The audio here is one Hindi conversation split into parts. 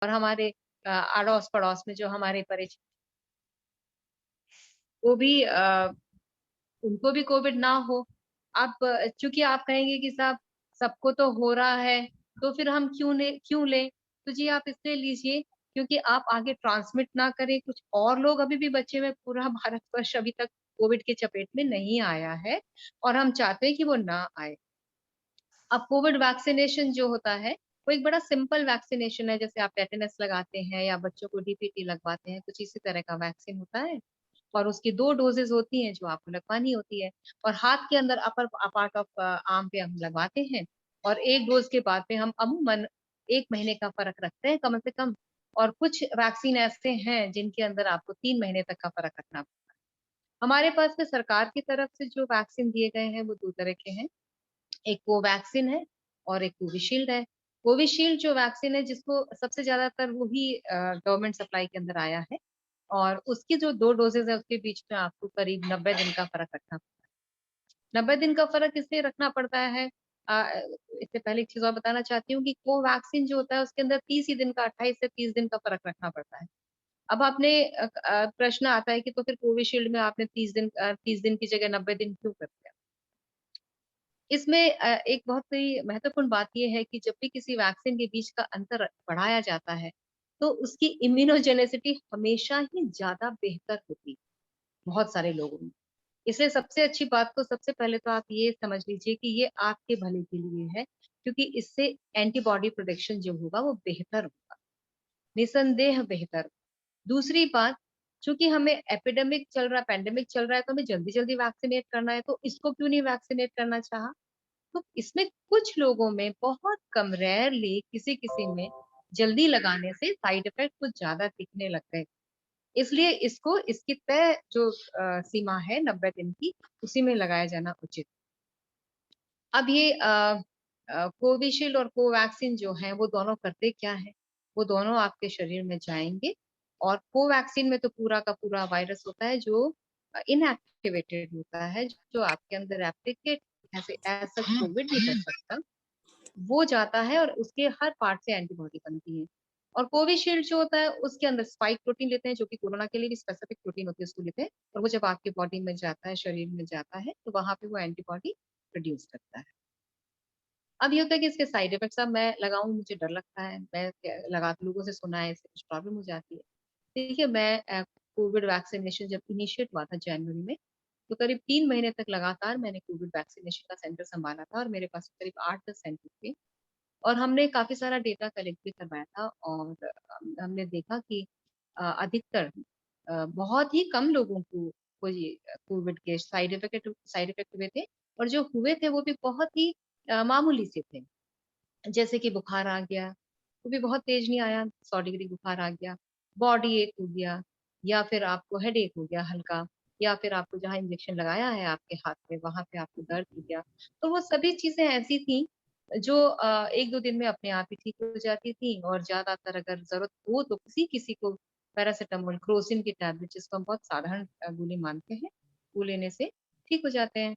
और हमारे अड़ोस-पड़ोस में जो हमारे परिचित, वो भी उनको भी कोविड ना हो। आप चूँकि आप कहेंगे कि साहब सबको तो हो रहा है, तो फिर हम क्यों लें? तो जी आप इसलिए लीजिए क्योंकि आप आगे ट्रांसमिट ना करें, कुछ और लोग अभी भी बचे हुए, पूरा भारतवर्ष अभी तक कोविड की चपेट में नहीं आया है और हम चाहते हैं कि वो ना आए। अब कोविड वैक्सीनेशन जो होता है, वो एक बड़ा सिंपल वैक्सीनेशन है, जैसे आप टेटेनस लगाते हैं या बच्चों को डीपीटी लगवाते हैं, कुछ इसी तरह का वैक्सीन होता है। और उसकी 2 डोज़ेज़ होती हैं जो आपको लगवानी होती है और हाथ के अंदर अपर पार्ट ऑफ आर्म पे हम लगवाते हैं और 1 डोज़ के बाद में हम अमूमन 1 महीने का फ़र्क रखते हैं कम से कम। और कुछ वैक्सीन ऐसे हैं जिनके अंदर आपको 3 महीने तक का फ़र्क रखना। हमारे पास में सरकार की तरफ से जो वैक्सीन दिए गए हैं वो 2 तरह के हैं। एक कोवैक्सीन है और एक कोविशील्ड है। कोविशील्ड जो वैक्सीन है जिसको सबसे ज़्यादातर वही गवर्नमेंट सप्लाई के अंदर आया है और उसकी जो 2 डोज़ेज़ है उसके बीच में आपको करीब 90 दिन का फ़र्क रखना। 90 दिन का फ़र्क इसलिए रखना पड़ता है, इससे पहले एक चीज़ और बताना चाहती हूँ कि कोवैक्सीन जो होता है उसके अंदर 30 ही दिन का, 28 से 30 दिन का फ़र्क रखना पड़ता है। अब आपने प्रश्न आता है कि तो फिर कोविशील्ड में आपने 30 दिन की जगह 90 दिन क्यों कर दिया? इसमें एक बहुत ही महत्वपूर्ण बात ये है कि जब भी किसी वैक्सीन के बीच का अंतर बढ़ाया जाता है, तो उसकी इम्यूनोजेनिसिटी हमेशा ही ज़्यादा बेहतर होती है, बहुत सारे लोगों में। इसलिए सबसे अच्छी बात तो सबसे पहले तो आप ये समझ लीजिए कि ये आपके भले के लिए है, क्योंकि इससे एंटीबॉडी प्रोटेक्शन जो होगा वो बेहतर होगा, निसंदेह बेहतर। दूसरी बात, चूँकि हमें एपिडेमिक चल रहा है, पैंडेमिक चल रहा है, तो हमें जल्दी-जल्दी वैक्सीनेट करना है, तो इसको क्यों नहीं वैक्सीनेट करना चाहा? तो इसमें कुछ लोगों में बहुत कम रेयरली किसी-किसी में जल्दी लगाने से साइड इफेक्ट कुछ ज़्यादा दिखने लग गए। इसलिए इसको इसकी तय जो सीमा है 90 दिन की, उसी में लगाया जाना उचित। अब ये कोविशील्ड और कोवैक्सीन जो हैं, वो दोनों करते क्या हैं? वो दोनों आपके शरीर में जाएँगे और कोवैक्सीन में तो पूरा का पूरा वायरस होता है जो इनएक्टिवेटेड होता है, जो आपके अंदर रेप्लिकेट ऐसे एज़ सच कोविड नहीं कर सकता। वो जाता है और उसके हर पार्ट से एंटीबॉडी बनती है। और कोविशील्ड जो होता है उसके अंदर स्पाइक प्रोटीन लेते हैं जो कि कोरोना के लिए भी स्पेसिफिक प्रोटीन होती है उसको लेते हैं और वो जब आपकी बॉडी में जाता है, शरीर में जाता है, तो वहाँ पे वो एंटीबॉडी प्रोड्यूस करता है। अब ये होता है कि इसके साइड इफेक्ट्स, अब मैं लगाऊँ मुझे डर लगता है, मैं लगा लोगों से सुना है इससे कुछ प्रॉब्लम हो जाती है। देखिए मैं कोविड वैक्सीनेशन जब इनिशिएट हुआ था जनवरी में, तो करीब 3 महीने तक लगातार मैंने कोविड वैक्सीनेशन का सेंटर सँभाला था और मेरे पास करीब 8-10 सेंटर थे। और हमने काफ़ी सारा डेटा कलेक्ट भी करवाया था और हमने देखा कि अधिकतर बहुत ही कम लोगों को ये कोविड के साइड इफ़ेक्ट हुए थे और जो हुए थे वो भी बहुत ही मामूली से थे। जैसे कि बुखार आ गया, वो भी बहुत तेज़ नहीं आया, 100 डिग्री बुखार आ गया, बॉडी एक हो गया या फिर आपको हेडेक हो गया हल्का या फिर आपको जहाँ इंजेक्शन लगाया है आपके हाथ में, वहाँ पे आपको दर्द हो गया। तो वो सभी चीज़ें ऐसी थी जो 1-2 दिन में अपने आप ही ठीक हो जाती थी और ज़्यादातर अगर ज़रूरत हो तो किसी-किसी को पैरासिटामोल, क्रोसिन की टैबलेट जिसको हम बहुत साधारण गोली मानते हैं, वो लेने से ठीक हो जाते हैं।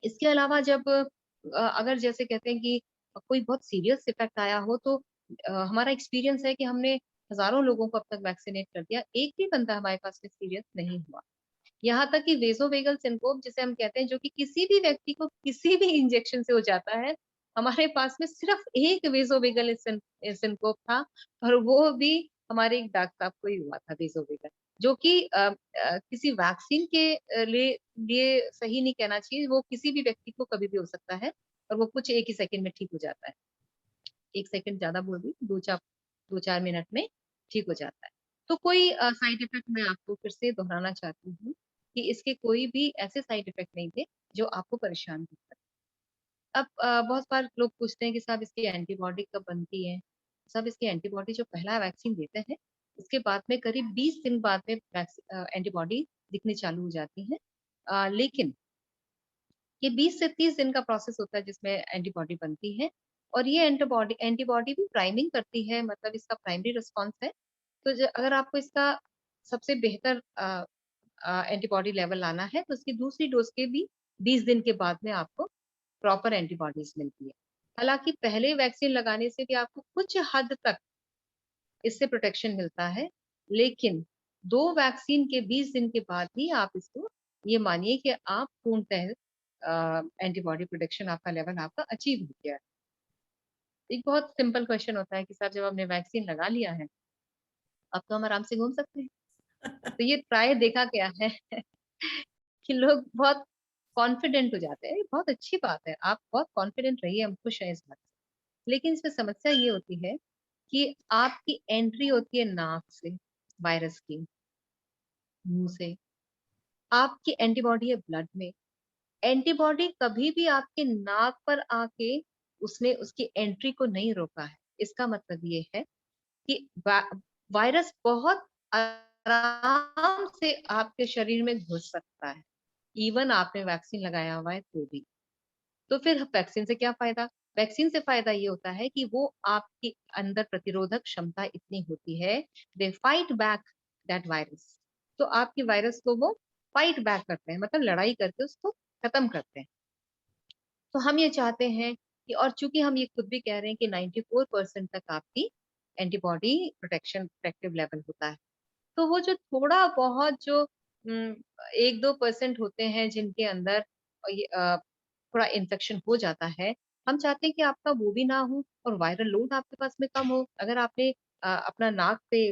इसके अलावा जब अगर जैसे कहते हैं कि कोई बहुत सीरियस इफ़ेक्ट आया हो तो हमारा एक्सपीरियंस है कि हमने हज़ारों लोगों को अब तक वैक्सीनेट कर दिया, एक भी बंदा हमारे पास में सीरियस नहीं हुआ। यहाँ तक कि वेसोवेगल सिंड्रोम जिसे हम कहते हैं जो कि किसी भी व्यक्ति को किसी भी इंजेक्शन से हो जाता है, हमारे पास में सिर्फ एक वेसोवेगल सिंड्रोम था और वो भी हमारे एक डॉक्टर साहब को ही हुआ था वेसोवेगल, जो कि किसी वैक्सीन के लिए सही नहीं कहना चाहिए, वो किसी भी व्यक्ति को कभी भी हो सकता है और वो कुछ 1 ही सेकंड में ठीक हो जाता है। 1 सेकंड ज़्यादा बोल रही हूँ, 2-4 मिनट में ठीक हो जाता है। तो कोई साइड इफ़ेक्ट मैं आपको फिर से दोहराना चाहती हूँ कि इसके कोई भी ऐसे साइड इफ़ेक्ट नहीं थे, जो आपको परेशान कर सकते। अब बहुत बार लोग पूछते हैं कि साहब इसकी एंटीबॉडी कब बनती है? साहब इसकी एंटीबॉडी जो पहला वैक्सीन देते हैं, उसके बाद में करीब 20 दिन बाद में एंटीबॉडी दिखनी चालू हो जाती है। लेकिन ये 20 से 30 दिन का प्रोसेस होता है जिसमें एंटीबॉडी बनती है और ये एंटीबॉडी एंटीबॉडी भी प्राइमिंग करती है, मतलब इसका प्राइमरी रिस्पॉन्स है। तो अगर आपको इसका सबसे बेहतर एंटीबॉडी लेवल लाना है तो उसकी दूसरी डोज के भी 20 दिन के बाद में आपको प्रॉपर एंटीबॉडीज मिलती है। हालांकि पहले वैक्सीन लगाने से भी आपको कुछ हद तक इससे प्रोटेक्शन मिलता है। लेकिन 2 वैक्सीन के 20 दिन के बाद ही आप इसको ये मानिए कि आप पूर्णतः एंटीबॉडी प्रोटेक्शन आपका लेवल आपका अचीव हो गया है। एक बहुत सिंपल क्वेश्चन होता है कि साहब जब हमने वैक्सीन लगा लिया है, अब तो हम आराम से घूम सकते हैं। तो ये प्राय देखा गया है कि लोग बहुत कॉन्फिडेंट हो जाते हैं। ये बहुत अच्छी बात है, आप बहुत कॉन्फिडेंट रहिए, हम खुश हैं इस बात से। लेकिन इसमें समस्या ये होती है कि आपकी एंट्री होती है नाक से, वायरस की, मुंह से। आपकी एंटीबॉडी है ब्लड में। एंटीबॉडी कभी भी आपके नाक पर आके उसने उसकी एंट्री को नहीं रोका है। इसका मतलब ये है कि वायरस बहुत आराम से आपके शरीर में घुस सकता है, इवन आपने वैक्सीन लगाया हुआ है तो भी। तो फिर वैक्सीन से क्या फायदा? वैक्सीन से फायदा ये होता है कि वो आपके अंदर प्रतिरोधक क्षमता इतनी होती है, they fight back that virus. तो आपके वायरस को वो फाइट बैक करते हैं, मतलब लड़ाई करके उसको खत्म करते हैं। तो हम ये चाहते हैं कि, और चूंकि हम ये खुद भी कह रहे हैं कि 94% तक आपकी एंटीबॉडी प्रोटेक्शन प्रोटेक्टिव लेवल होता है। तो वो जो थोड़ा बहुत जो 1-2% होते हैं जिनके अंदर ये थोड़ा इन्फेक्शन हो जाता है, हम चाहते हैं कि आपका वो भी ना हो और वायरल लोड आपके पास में कम हो। अगर आपने अपना नाक पे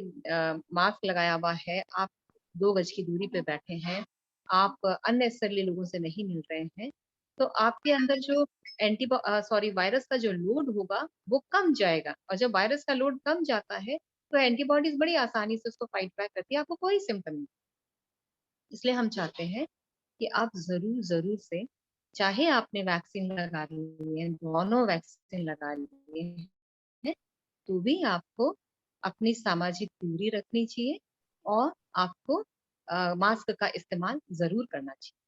मास्क लगाया हुआ है, आप 2 गज की दूरी पे बैठे हैं, आप अननेसेसरली लोगों से नहीं मिल रहे हैं, तो आपके अंदर जो वायरस का जो लोड होगा वो कम जाएगा, और जब वायरस का लोड कम जाता है तो एंटीबॉडीज बड़ी आसानी से उसको फाइट बैक करती है, आपको कोई सिम्टम नहीं। इसलिए हम चाहते हैं कि आप जरूर जरूर से, चाहे आपने वैक्सीन लगा ली है, दोनों वैक्सीन लगा लिए हैं, तो भी आपको अपनी सामाजिक दूरी रखनी चाहिए और आपको मास्क का इस्तेमाल जरूर करना चाहिए।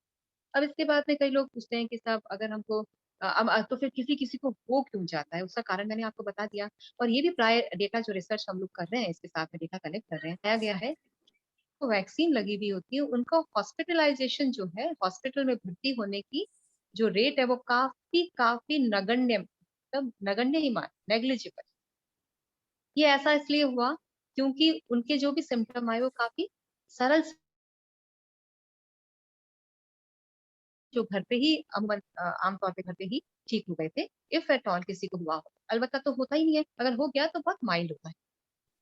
अब इसके बाद में कई लोग पूछते हैं कि साहब अगर हमको तो फिर किसी किसी को हो क्यों जाता है, उसका कारण मैंने आपको बता दिया। और ये भी प्राय डेटा जो रिसर्च हम लोग कर रहे हैं, इसके साथ में डेटा कलेक्ट कर रहे हैं, पाया गया है तो वैक्सीन लगी हुई होती है उनका हॉस्पिटलाइजेशन जो है, हॉस्पिटल में भर्ती होने की जो रेट है वो काफी काफी नगण्य, मतलब नगण्य ही मान, नेग्लिजिबल। ये ऐसा इसलिए हुआ क्योंकि उनके जो भी सिम्टम आए वो काफी सरल, जो घर पे ही अमूमन आमतौर पे घर पे ही ठीक हो गए थे, इफ एट ऑल किसी को हुआ हो। अलबत्ता तो होता ही नहीं है, अगर हो गया तो बहुत माइल्ड होता है।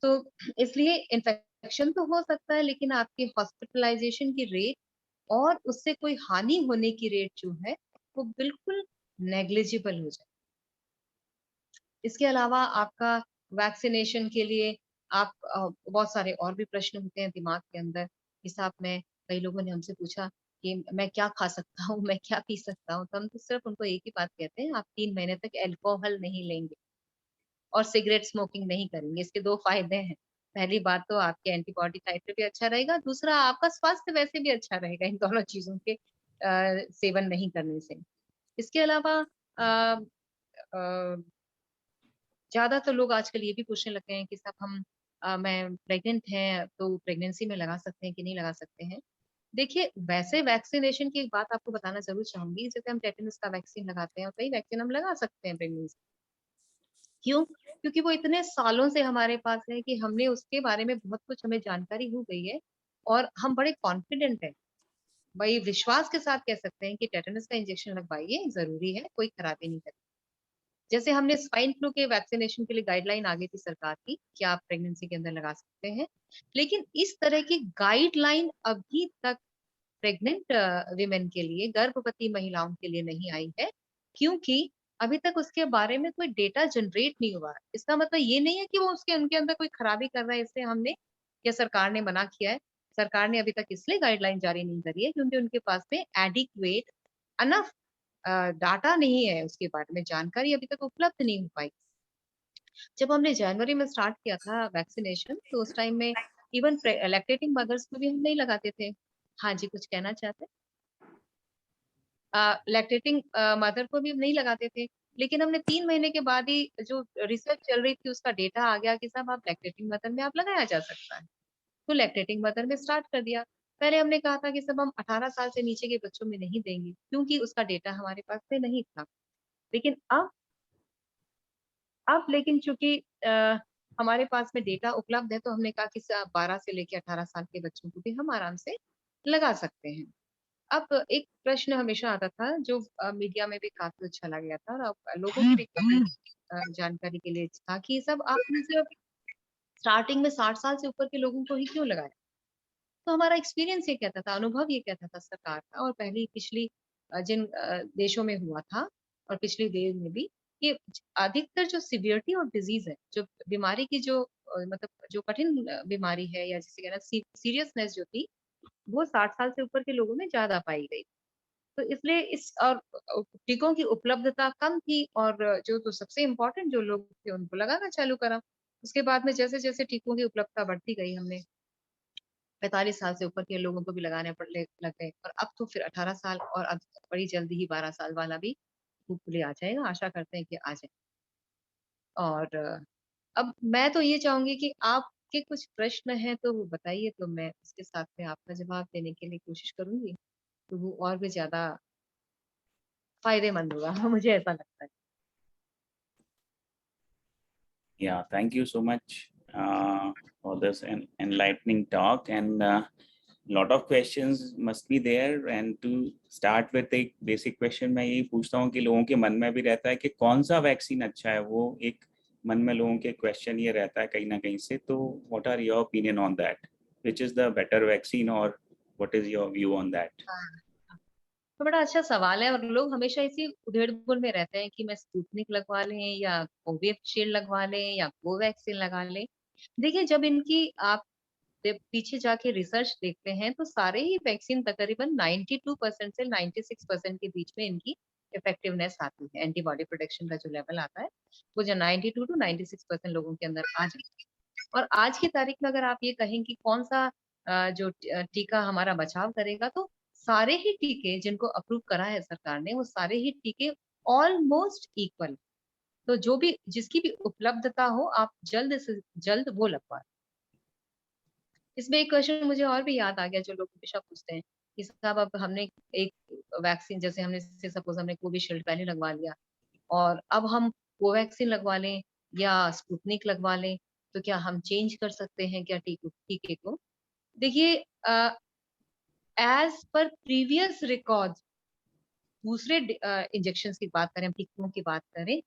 तो इसलिए इन्फेक्शन तो हो सकता है, लेकिन आपके हॉस्पिटलाइजेशन की रेट और उससे कोई हानि होने की रेट जो है वो बिल्कुल नेग्लिजिबल हो जाए। इसके अलावा आपका वैक्सीनेशन के लिए आप बहुत सारे और भी प्रश्न होते हैं दिमाग के अंदर। हिसाब में कई लोगों ने हमसे पूछा कि मैं क्या खा सकता हूँ, मैं क्या पी सकता हूँ, तो हम तो सिर्फ उनको एक ही बात कहते हैं, आप 3 महीने तक अल्कोहल नहीं लेंगे और सिगरेट स्मोकिंग नहीं करेंगे। इसके 2 फायदे हैं। पहली बात तो आपके एंटीबॉडी टाइटर भी अच्छा रहेगा, दूसरा आपका स्वास्थ्य वैसे भी अच्छा रहेगा इन दोनों चीज़ों के सेवन नहीं करने से। इसके अलावा अ अ, ज़्यादातर लोग आजकल ये भी पूछने लग गए हैं कि साहब हम मैं प्रेग्नेंट हैं तो प्रेगनेंसी में लगा सकते हैं कि नहीं लगा सकते हैं। देखिए, वैसे वैक्सीनेशन की एक बात आपको बताना ज़रूर चाहूँगी, जैसे हम टेटेनस का वैक्सीन लगाते हैं और कई वैक्सीन हम लगा सकते हैं प्रेगनेंसी। क्यों? क्योंकि वो इतने सालों से हमारे पास है कि हमने उसके बारे में बहुत कुछ हमें जानकारी हो गई है और हम बड़े कॉन्फिडेंट हैं। भाई विश्वास के साथ कह सकते हैं कि टेटेनस का इंजेक्शन लगवाइए, ज़रूरी है, कोई खराबी नहीं करेगा। जैसे हमने स्वाइन फ्लू के वैक्सीनेशन के लिए गाइडलाइन आ गई थी सरकार की कि आप प्रेगनेंसी के अंदर लगा सकते हैं। लेकिन इस तरह की गाइडलाइन अभी तक प्रेग्नेंट विमेन के लिए, गर्भवती महिलाओं के लिए नहीं आई है, क्योंकि अभी तक उसके बारे में कोई डेटा जनरेट नहीं हुआ है। इसका मतलब ये नहीं है कि वो उसके उनके अंदर कोई खराबी कर रहा है, इसलिए हमने या सरकार ने मना किया है। सरकार ने अभी तक इसलिए गाइडलाइन जारी नहीं करी है क्योंकि उनके पास में एडिक्वेट अनफ डाटा नहीं है, उसके बारे में जानकारी अभी तक उपलब्ध नहीं हो पाई। जब हमने जनवरी में स्टार्ट किया था वैक्सीनेशन, तो उस टाइम में इवन लैक्टेटिंग मदर्स को भी हम नहीं लगाते थे। हाँ जी, कुछ कहना चाहते हैं? लैक्टेटिंग मदर को भी हम नहीं लगाते थे। लेकिन हमने 3 महीने के बाद ही जो रिसर्च चल रही थी उसका डेटा आ गया कि साहब आप लैक्टेटिंग मदर में आप लगाया जा सकता है। तो लैक्टेटिंग मदर में स्टार्ट कर दिया। पहले हमने कहा था कि सब हम 18 साल से नीचे के बच्चों में नहीं देंगे, क्योंकि उसका डेटा हमारे पास में नहीं था। लेकिन अब लेकिन चूँकि हमारे पास में डेटा उपलब्ध है, तो हमने कहा कि 12 से लेके 18 साल के बच्चों को भी हम आराम से लगा सकते हैं। अब एक प्रश्न हमेशा आता था जो मीडिया में भी काफ़ी चला गया था, और अब लोगों की भी काफ़ी जानकारी के लिए था कि सब आपने सिर्फ स्टार्टिंग में 60 साल से ऊपर के लोगों को ही क्यों लगाया? तो हमारा एक्सपीरियंस ये कहता था, अनुभव ये कहता था सरकार का, और पहली पिछली जिन देशों में हुआ था और पिछली देश में भी, कि अधिकतर जो सिवियरिटी और डिजीज है, जो बीमारी की जो मतलब जो कठिन बीमारी है, या जिसे कहना सीरियसनेस जो थी, वो 60 साल से ऊपर के लोगों में ज्यादा पाई गई। तो इसलिए इस और टीकों की उपलब्धता कम थी, और जो तो सबसे इम्पोर्टेंट जो लोग थे उनको लगाना चालू करा। उसके बाद में जैसे जैसे टीकों की उपलब्धता बढ़ती गई, हमने 45 साल से ऊपर के लोगों को भी लगाने लग गए, और अब तो फिर 18 साल, और अब बड़ी जल्दी ही 12 साल वाला भी होपफुली आ जाएगा, आशा करते हैं कि आ जाए। और अब मैं तो ये चाहूंगी कि आपके कुछ प्रश्न हैं तो वो बताइए, तो मैं उसके साथ में आपका जवाब देने के लिए कोशिश करूंगी, तो वो और भी ज्यादा फायदेमंद होगा मुझे ऐसा लगता है। Yeah, thank you so much for this enlightening talk, and lot of questions must be there. And to start with एक basic question मैं यही पूछता हूँ कि लोगों के मन में भी रहता है कि कौन सा वैक्सीन अच्छा है, वो एक मन में लोगों के क्वेश्चन ये रहता है कहीं ना कहीं से। तो what are your opinion on that? Which is the better vaccine, or what is your view on that? हाँ, तो बड़ा अच्छा सवाल है, और लोग हमेशा इसी उधेड़-बुन में रहते हैं कि मैं स्पुतनिक लगवा लें, या कोविशील्ड लगवा लें, या कोवैक्सीन लगा लें। देखिए, जब इनकी आप जब पीछे जाके रिसर्च देखते हैं, तो सारे ही वैक्सीन तकरीबन 92% से 96% के बीच में इनकी इफेक्टिवनेस आती है। एंटीबॉडी प्रोटेक्शन का जो लेवल आता है, वो जो 92 टू 96% लोगों के अंदर आ जाता है। और आज की तारीख में अगर आप ये कहें कि कौन-सा टीका हमारा बचाव करेगा, तो सारे ही टीके जिनको अप्रूव करा है सरकार ने, वो सारे ही टीके ऑलमोस्ट इक्वल। तो जो भी जिसकी भी उपलब्धता हो, आप जल्द से जल्द वो लगवा। इसमें एक क्वेश्चन मुझे और भी याद आ गया, जो लोग हमेशा पूछते हैं कि साहब, अब हमने एक वैक्सीन, जैसे हमने से सपोज हमने कोविशील्ड पहले लगवा लिया, और अब हम कोवैक्सीन लगवा लें या स्पुतनिक लगवा लें, तो क्या हम चेंज कर सकते हैं क्या टीके को? देखिए, एज पर प्रीवियस रिकॉर्ड्स, दूसरे इंजेक्शंस की बात करें, हम टीकों की बात करें,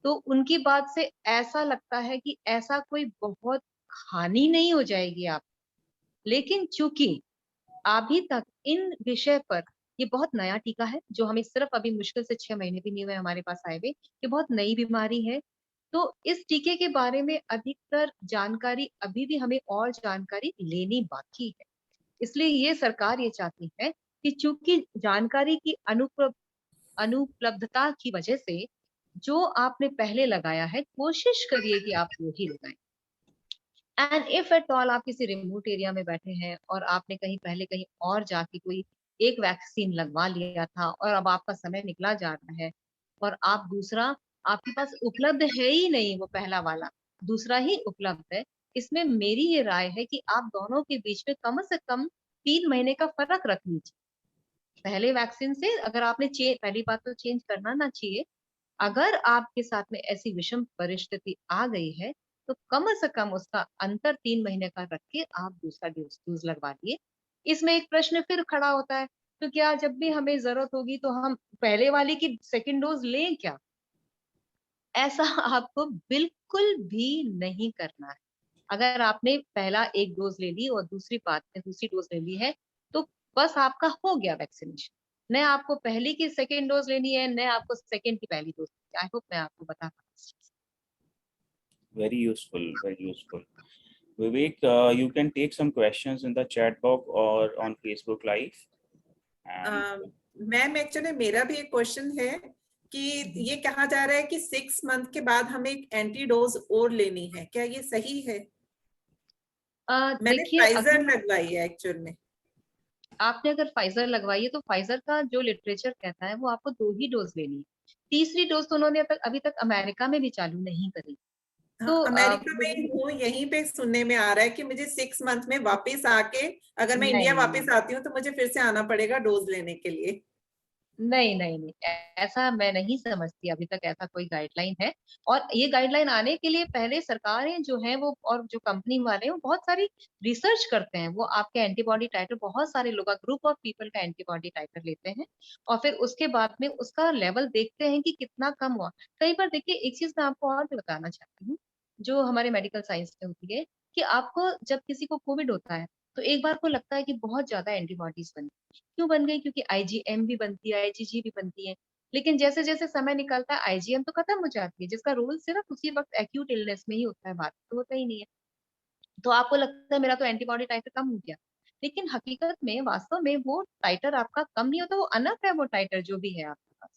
तो उनकी बात से ऐसा लगता है कि ऐसा कोई बहुत हानि नहीं हो जाएगी आप। लेकिन चूंकि अभी तक इन विषय पर, ये बहुत नया टीका है, जो हमें सिर्फ अभी मुश्किल से 6 महीने भी नहीं हुए हमारे पास आए हुए। ये बहुत नई बीमारी है। तो इस टीके के बारे में अधिकतर जानकारी, अभी भी हमें और जानकारी लेनी बाकी है। इसलिए ये सरकार ये चाहती है कि चूंकि जानकारी की अनुपलब्धता की वजह से, जो आपने पहले लगाया है, कोशिश करिए कि आप वो ही लगाएं। एंड इफ एट ऑल आप किसी रिमोट एरिया में बैठे हैं, और आपने कहीं पहले कहीं और जाके कोई एक वैक्सीन लगवा लिया था, और अब आपका समय निकला जा रहा है, और आप दूसरा, आपके पास उपलब्ध है ही नहीं, वो पहला वाला दूसरा ही उपलब्ध है, इसमें मेरी ये राय है कि आप दोनों के बीच में कम से कम 3 महीने का फर्क रख लीजिए। पहले वैक्सीन से अगर आपने पहली बात तो चेंज करना ना चाहिए। अगर आपके साथ में ऐसी विषम परिस्थिति आ गई है, तो कम से कम उसका अंतर 3 महीने का रख के आप दूसरा डोज लगवा लिए। इसमें एक प्रश्न फिर खड़ा होता है, तो क्या जब भी हमें जरूरत होगी तो हम पहले वाले की सेकंड डोज लें क्या? ऐसा आपको बिल्कुल भी नहीं करना है। अगर आपने पहला एक डोज ले ली और दूसरी बात में दूसरी डोज ले ली है, तो बस आपका हो गया वैक्सीनेशन। न आपको पहली की सेकंड डोज लेनी है, न आपको सेकंड की पहली डोज। आई होप मैं आपको बता पाई। Very useful, very useful. Vivek, you can take some questions in the chat box or on Facebook Live. And ma'am, actually मेरा भी एक क्वेश्चन है कि ये कहा जा रहा है कि 6 मंथ के बाद हमें एक एंटी डोज और लेनी है, क्या ये सही है? मैंने फाइजर लगवाई है एक्चुअल में। आपने अगर फाइजर लगवाई है, तो फाइजर का जो लिटरेचर कहता है, वो आपको 2 ही डोज लेनी है। तीसरी डोज तो उन्होंने अभी तक अमेरिका में भी चालू नहीं करी। हाँ, तो अमेरिका में हूँ, यहीं पे सुनने में आ रहा है कि मुझे 6 मंथ में वापस आके, अगर मैं इंडिया वापस आती हूँ तो मुझे फिर से आना पड़ेगा डोज लेने के लिए। नहीं, नहीं, नहीं, ऐसा मैं नहीं समझती, अभी तक ऐसा कोई गाइडलाइन है। और ये गाइडलाइन आने के लिए पहले सरकारें जो हैं वो और जो कंपनी वाले हैं वो बहुत सारी रिसर्च करते हैं। वो आपके एंटीबॉडी टाइटर, बहुत सारे लोग, ग्रुप ऑफ पीपल का एंटीबॉडी टाइटर लेते हैं और फिर उसके बाद में उसका लेवल देखते हैं कि कितना कम हुआ। कई बार देखिए, एक चीज़ मैं आपको और भी बताना चाहती हूँ, जो हमारे मेडिकल साइंस में होती है, कि आपको जब किसी को कोविड होता है, तो एक बार को लगता है कि बहुत ज़्यादा एंटीबॉडीज़ बनी। क्यों बन गई? क्योंकि आईजीएम भी बनती है, आईजीजी भी बनती है। लेकिन जैसे-जैसे समय निकलता है, आईजीएम तो खत्म हो जाती है, जिसका रोल सिर्फ उसी वक़्त एक्यूट इलनेस में ही होता है, बाद में तो होता ही नहीं है। तो आपको लगता है मेरा तो एंटीबॉडी टाइटर कम हो गया। लेकिन हकीकत में, वास्तव में वो टाइटर आपका कम नहीं होता, वो इनफ है, वो टाइटर जो भी है आपके पास,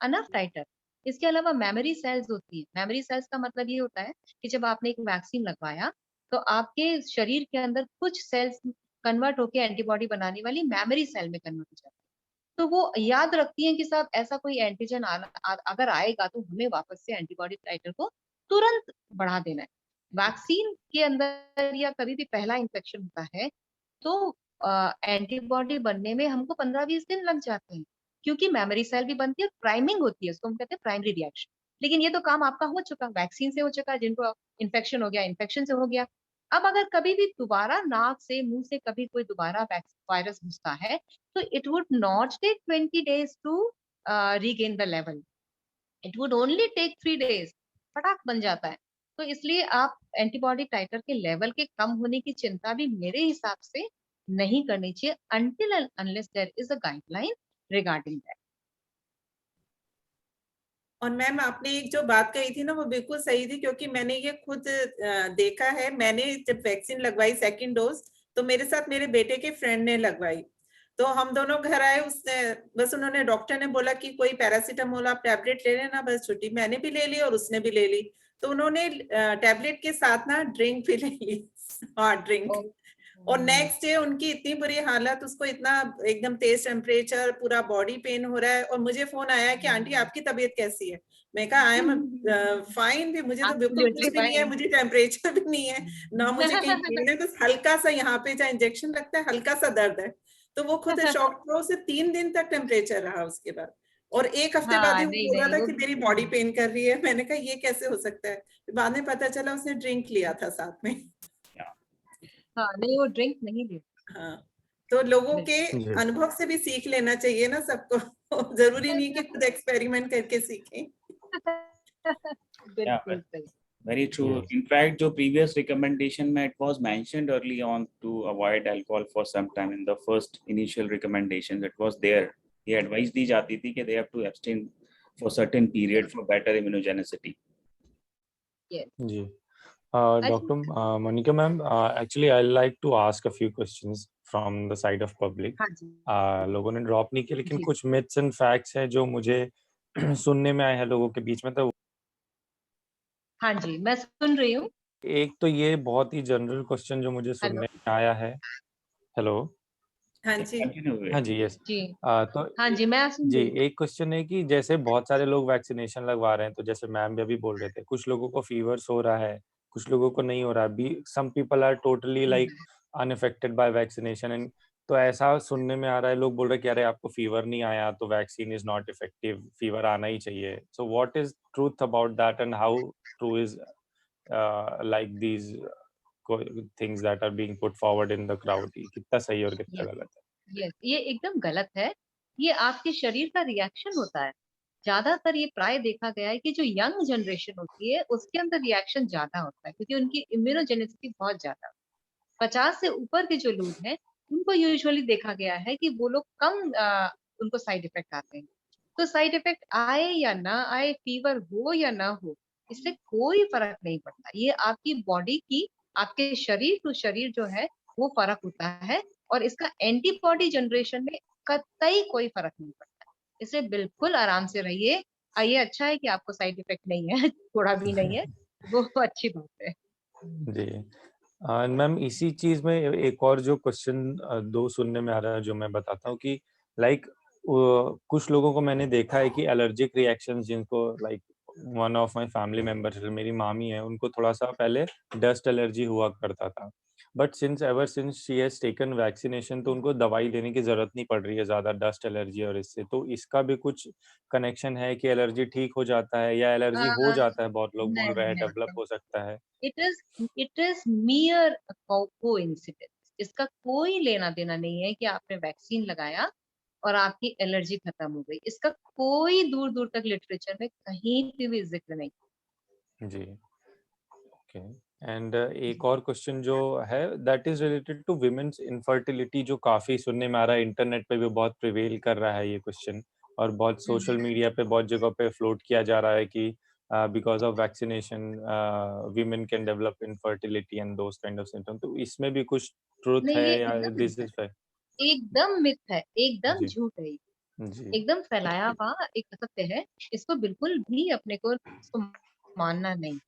इनफ टाइटर। इसके अलावा मेमोरी सेल्स होती है। मेमोरी सेल्स का मतलब ये होता है कि जब आपने एक वैक्सीन लगवाया, तो आपके शरीर के अंदर कुछ सेल्स कन्वर्ट होके एंटीबॉडी बनाने वाली मेमोरी सेल में कन्वर्ट हो जाती है। तो वो याद रखती हैं कि साहब ऐसा कोई एंटीजन अगर आएगा तो हमें वापस से एंटीबॉडी टाइटर को तुरंत बढ़ा देना है। वैक्सीन के अंदर या कभी भी पहला इन्फेक्शन होता है, तो एंटीबॉडी बनने में हमको 15-20 दिन लग जाते हैं, क्योंकि मेमोरी सेल भी बनती है, प्राइमिंग होती है, उसको हम कहते हैं प्राइमरी रिएक्शन। लेकिन ये तो काम आपका हो चुका, वैक्सीन से हो चुका, जिनको इन्फेक्शन हो गया, इन्फेक्शन से हो गया। अब अगर कभी भी दोबारा नाक से, मुँह से कभी कोई दोबारा वायरस घुसता है, so it would not take 20 days to regain the level. It would only take 3 days. फटाक बन जाता है। तो इसलिए आप एंटीबॉडी टाइटर के लेवल के कम होने की चिंता भी मेरे हिसाब से नहीं करनी चाहिए, until and unless there is a guideline regarding that. और मैम आपने एक जो बात कही थी ना वो बिल्कुल सही थी, क्योंकि मैंने ये खुद देखा है। मैंने जब वैक्सीन लगवाई सेकंड डोज, तो मेरे साथ मेरे बेटे के फ्रेंड ने लगवाई। तो हम दोनों घर आए, उसने बस, उन्होंने, डॉक्टर ने बोला कि कोई पैरासीटामोल आप टैबलेट ले लेना, बस छुट्टी। मैंने भी ले ली और उसने भी ले ली। तो उन्होंने टैबलेट के साथ ना ड्रिंक भी ले ली, हॉट ड्रिंक। और नेक्स्ट डे उनकी इतनी बुरी हालत, उसको इतना एकदम तेज टेम्परेचर, पूरा बॉडी पेन हो रहा है। और मुझे फोन आया कि आंटी आपकी तबीयत कैसी है? मैं कहा आई एम फाइन भी, मुझे तो बिल्कुल कुछ Absolutely भी नहीं है, fine. मुझे टेम्परेचर भी नहीं है, ना मुझे कहीं पेन है, बस हल्का सा यहाँ पे जहाँ इंजेक्शन लगता है हल्का सा दर्द है। तो वो खुद शॉक हुआ, उसे 3 दिन तक टेम्परेचर रहा उसके बाद। और 1 हफ्ते बाद हाँ, ही वो नहीं, बोल रहा नहीं, था वो कि मेरी बॉडी पेन कर रही है। मैंने कहा ये कैसे हो सकता है? बाद में पता चला उसने ड्रिंक लिया था साथ में। हाँ, नहीं, वो ड्रिंक नहीं लेते। हाँ, तो लोगों के बिल्कुल। जी अनुभव से भी सीख लेना चाहिए ना सबको। जरूरी नहीं कि खुद एक्सपेरिमेंट करके सीखें। Yeah, बिल्कुल सही। very true. yes In fact, जो previous recommendation में it was mentioned early on to avoid alcohol for some time in the first initial recommendations. It was there. ये advice दी जाती थी कि they have to abstain for certain period for better immunogenicity. Yes. Ji I Dr. think, Monica ma'am, actually I like to ask a few questions from the side of public. हाँ जी, लोगों ने ड्रॉप नहीं किया, लेकिन जी, कुछ myths and facts हैं जो मुझे सुनने में आए हैं लोगों के बीच में। तो हाँ जी, मैं सुन रही हूँ। एक तो ये बहुत ही जनरल क्वेश्चन जो मुझे हेलो, सुनने में आया है। हेलो, हाँ जी। Continue with. हाँ जी, यस। जी, तो हाँ जी, मैं सुन जी, रही हूँ। एक क्वेश्चन है कि जैसे बहुत सारे लोग वैक्सीनेशन लगवा रहे हैं, तो जैसे मैम भी अभी बोल रहे थे, कुछ लोगों को फीवर्स हो रहा है, कुछ लोगों को नहीं हो रहा है। Be some people are totally like unaffected by vaccination and तो ऐसा सुनने में आ रहा है, लोग बोल रहे हैं कि अरे आपको फीवर नहीं आया तो vaccine is not effective, fever आना ही चाहिए। So what is truth about that and how true is like these things that are being put forward in the crowd? कितना सही और कितना यस, गलत यस, ये एकदम गलत है। ये आपके शरीर का रिएक्शन होता है। ज़्यादातर ये प्राय देखा गया है कि जो यंग जनरेशन होती है, उसके अंदर रिएक्शन ज़्यादा होता है, क्योंकि उनकी इम्यूनोजेनिसिटी बहुत ज़्यादा है। 50 से ऊपर के जो लोग हैं, उनको यूजुअली देखा गया है कि वो लोग कम उनको साइड इफेक्ट आते हैं। तो साइड इफेक्ट आए या ना आए, फीवर हो या ना हो, इससे कोई फर्क नहीं पड़ता। ये आपकी बॉडी की, आपके शरीर टू शरीर जो है, वो फर्क होता है और इसका एंटीबॉडी जनरेशन में कतई कोई फर्क नहीं पड़ता। इससे बिल्कुल आराम से रहिए। ये अच्छा है कि आपको साइड इफेक्ट नहीं है, थोड़ा भी नहीं है, वो अच्छी बात है। है। जी मैम, इसी चीज में एक और जो क्वेश्चन दो सुनने में आ रहा है जो मैं बताता हूँ कि लाइक कुछ लोगों को मैंने देखा है कि एलर्जिक रिएक्शंस, जिनको like one of my family members, मेरी मामी है, उनको थोड़ा सा पहले डस्ट एलर्जी हुआ करता था। But ever since she has taken vaccination तो उनको दवाई लेने की जरूरत नहीं पड़ रही है ज्यादा डस्ट एलर्जी और इससे, तो इसका भी कुछ कनेक्शन है कि एलर्जी ठीक हो जाता है या एलर्जी हो अ, जाता है, बहुत लोग बोल नहीं, रहे हैं नहीं, डेवलप नहीं। हो सकता है। It is मियर coincidence. इसका कोई लेना देना नहीं है कि आपने वैक्सीन लगाया और आपकी एलर्जी खत्म हो गई। इसका कोई दूर दूर तक लिटरेचर में कहीं पे भी जिक्र नहीं। जी, ओके। एंड एक और क्वेश्चन जो है that is related to women's infertility, जो काफी सुनने में आ रहा है, इंटरनेट पे भी बहुत प्रिवेल कर रहा है ये क्वेश्चन, और बहुत सोशल मीडिया पे बहुत जगह पे फ्लोट किया जा रहा है कि because of vaccination women can develop infertility and those kind of symptom, तो इसमें भी कुछ ट्रुथ नहीं, है ये या एकदम दिस मिथ है। Is fact? एकदम मिथ है, एकदम जी, झूठ है ये। जी, एकदम फैलाया हुआ एक असत्य है। इसको बिल्कुल भी अपने को इसको मानना नहीं।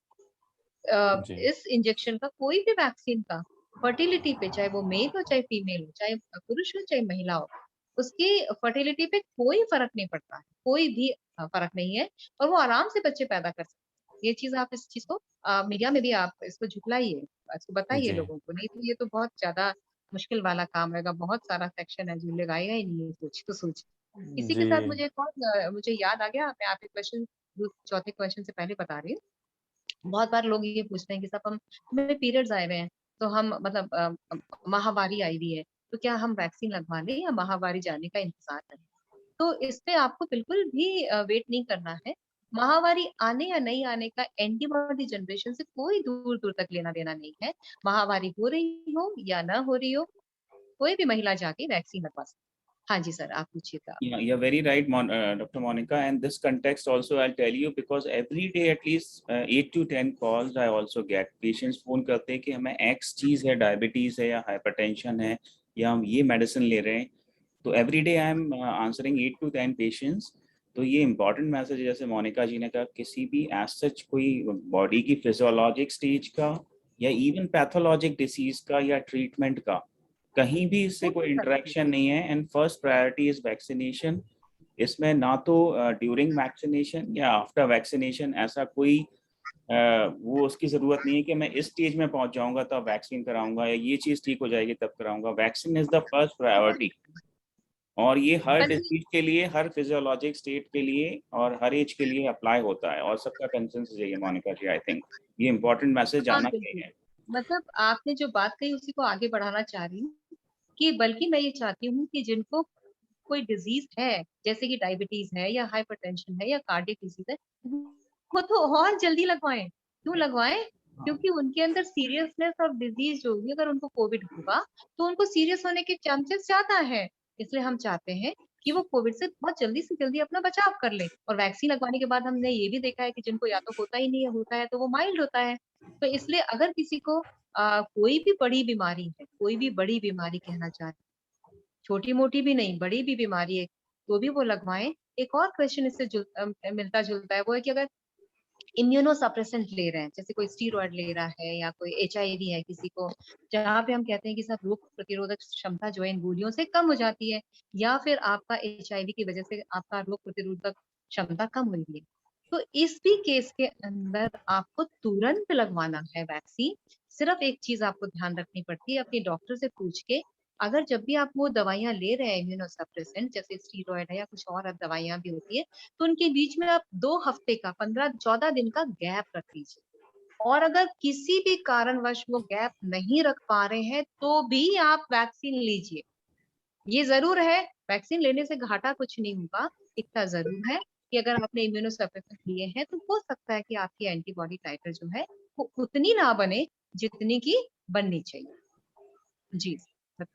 जी, इस इंजेक्शन का, कोई भी वैक्सीन का, फर्टिलिटी पे, चाहे वो मेल हो चाहे फीमेल हो, चाहे पुरुष हो चाहे महिला हो, उसकी फर्टिलिटी पे कोई फर्क नहीं पड़ता है। कोई भी फर्क नहीं है। और वो आराम से बच्चे पैदा कर सकते हैं। ये चीज आप इस चीज को मीडिया में भी आप इसको झुठलाइए, इसको बताइए जी, लोगों को, नहीं तो ये तो बहुत ज्यादा मुश्किल वाला काम रहेगा। बहुत सारा सेक्शन है जो लगाएगा ही नहीं, ये सोच तो सोच। इसी के जी, साथ मुझे एक और मुझे याद आ गया, मैं आपके क्वेश्चन, चौथे क्वेश्चन से पहले बता रही हूँ। बहुत बार लोग ये पूछते हैं कि साहब हम, हमें पीरियड्स आए हुए हैं, तो हम मतलब माहवारी आई हुई है, तो क्या हम वैक्सीन लगवा लें या माहवारी जाने का इंतजार करें? तो इस पे आपको बिल्कुल भी वेट नहीं करना है। माहवारी आने या नहीं आने का एंटीबॉडी जनरेशन से कोई दूर दूर तक लेना देना नहीं है। माहवारी हो रही हो या ना हो रही हो, कोई भी महिला जाके वैक्सीन लगवा सकती है। हाँ जी सर, आप पूछिएगा। Yeah, you're very right, Dr. Monica. And this context also, I'll tell you, because every day at least 8 to 10 calls I also get. Patients phone करते हैं कि हमें X चीज़ है, डायबिटीज़ है या हाइपरटेंशन है या हम ये मेडिसिन ले रहे हैं। तो every day I am answering 8 to 10 patients. तो ये इंपॉर्टेंट मैसेज, जैसे मोनिका जी ने कहा, किसी भी एज सच कोई बॉडी की फिजियोलॉजिक स्टेज का या इवन पैथोलॉजिक डिसीज का या ट्रीटमेंट का कहीं भी इससे कोई कोई फर्क नहीं। इंटरेक्शन नहीं है। And first priority is vaccination. इसमें ना तो ड्यूरिंग वैक्सीनेशन या आफ्टर वैक्सीनेशन ऐसा कोई वो उसकी जरूरत नहीं है कि मैं इस स्टेज में पहुंच जाऊंगा तब वैक्सीन कराऊंगा या ये चीज ठीक हो जाएगी तब कराऊंगा। Vaccine is the first priority. और ये हर बल्कि डिसीज के लिए, हर फिजियोलॉजिक स्टेट के लिए और हर एज के लिए अप्लाई होता है और सबका कंसेंसस है ये, मोनिका जी। आई थिंक ये इंपॉर्टेंट मैसेज हाँ जाना बिल्कुल, चाहिए। मतलब आपने जो बात कही उसी को आगे बढ़ाना चाह रही हूँ, कि बल्कि मैं ये चाहती हूँ कि जिनको कोई डिजीज है, जैसे कि डायबिटीज है या हाइपरटेंशन है या कार्डियक डिजीज है, वो तो और जल्दी लगवाएं। क्यों लगवाएं? हाँ, क्योंकि उनके अंदर सीरियसनेस ऑफ डिजीज जो होगी, अगर उनको कोविड होगा तो उनको सीरियस होने के चांसेस ज्यादा है। इसलिए हम चाहते हैं कि वो कोविड से बहुत जल्दी से जल्दी अपना बचाव कर ले। और वैक्सीन लगवाने के बाद हमने ये भी देखा है कि जिनको या तो होता ही नहीं है, होता है तो वो माइल्ड होता है। तो इसलिए अगर किसी को कोई भी बड़ी बीमारी है, कोई भी बड़ी बीमारी कहना चाहते, छोटी मोटी भी नहीं, बड़ी भी बीमारी है, तो भी वो लगवाएं। एक और क्वेश्चन इससे मिलता जुलता है, वो है कि अगर इम्यूनो सप्रेसेंट ले रहे हैं, जैसे कोई स्टीरॉयड ले रहा है या कोई एचआईवी है किसी को, जहाँ पे हम कहते हैं कि सब रोग प्रतिरोधक क्षमता जो है इन गोलियों से कम हो जाती है, या फिर आपका एचआईवी की वजह से आपका रोग प्रतिरोधक क्षमता कम हो रही है, तो इस भी केस के अंदर आपको तुरंत लगवाना है वैक्सीन। सिर्फ एक चीज आपको ध्यान रखनी पड़ती है, अपने डॉक्टर से पूछ के, अगर जब भी आप वो दवाइयां ले रहे हैं इम्यूनो सप्रेसेंट, जैसे स्टीरॉयड है या कुछ और दवाइयां भी होती है, तो उनके बीच में आप 2 हफ्ते का, 15-14 दिन का गैप रख दीजिए। और अगर किसी भी कारणवश वो गैप नहीं रख पा रहे हैं, तो भी आप वैक्सीन लीजिए। ये जरूर है, वैक्सीन लेने से घाटा कुछ नहीं होगा। इतना जरूर है कि अगर आपने इम्यूनो सप्रेसेंट लिए हैं, तो हो सकता है कि आपकी एंटीबॉडी टाइटर जो है वो उतनी ना बने जितनी की बननी चाहिए। जी।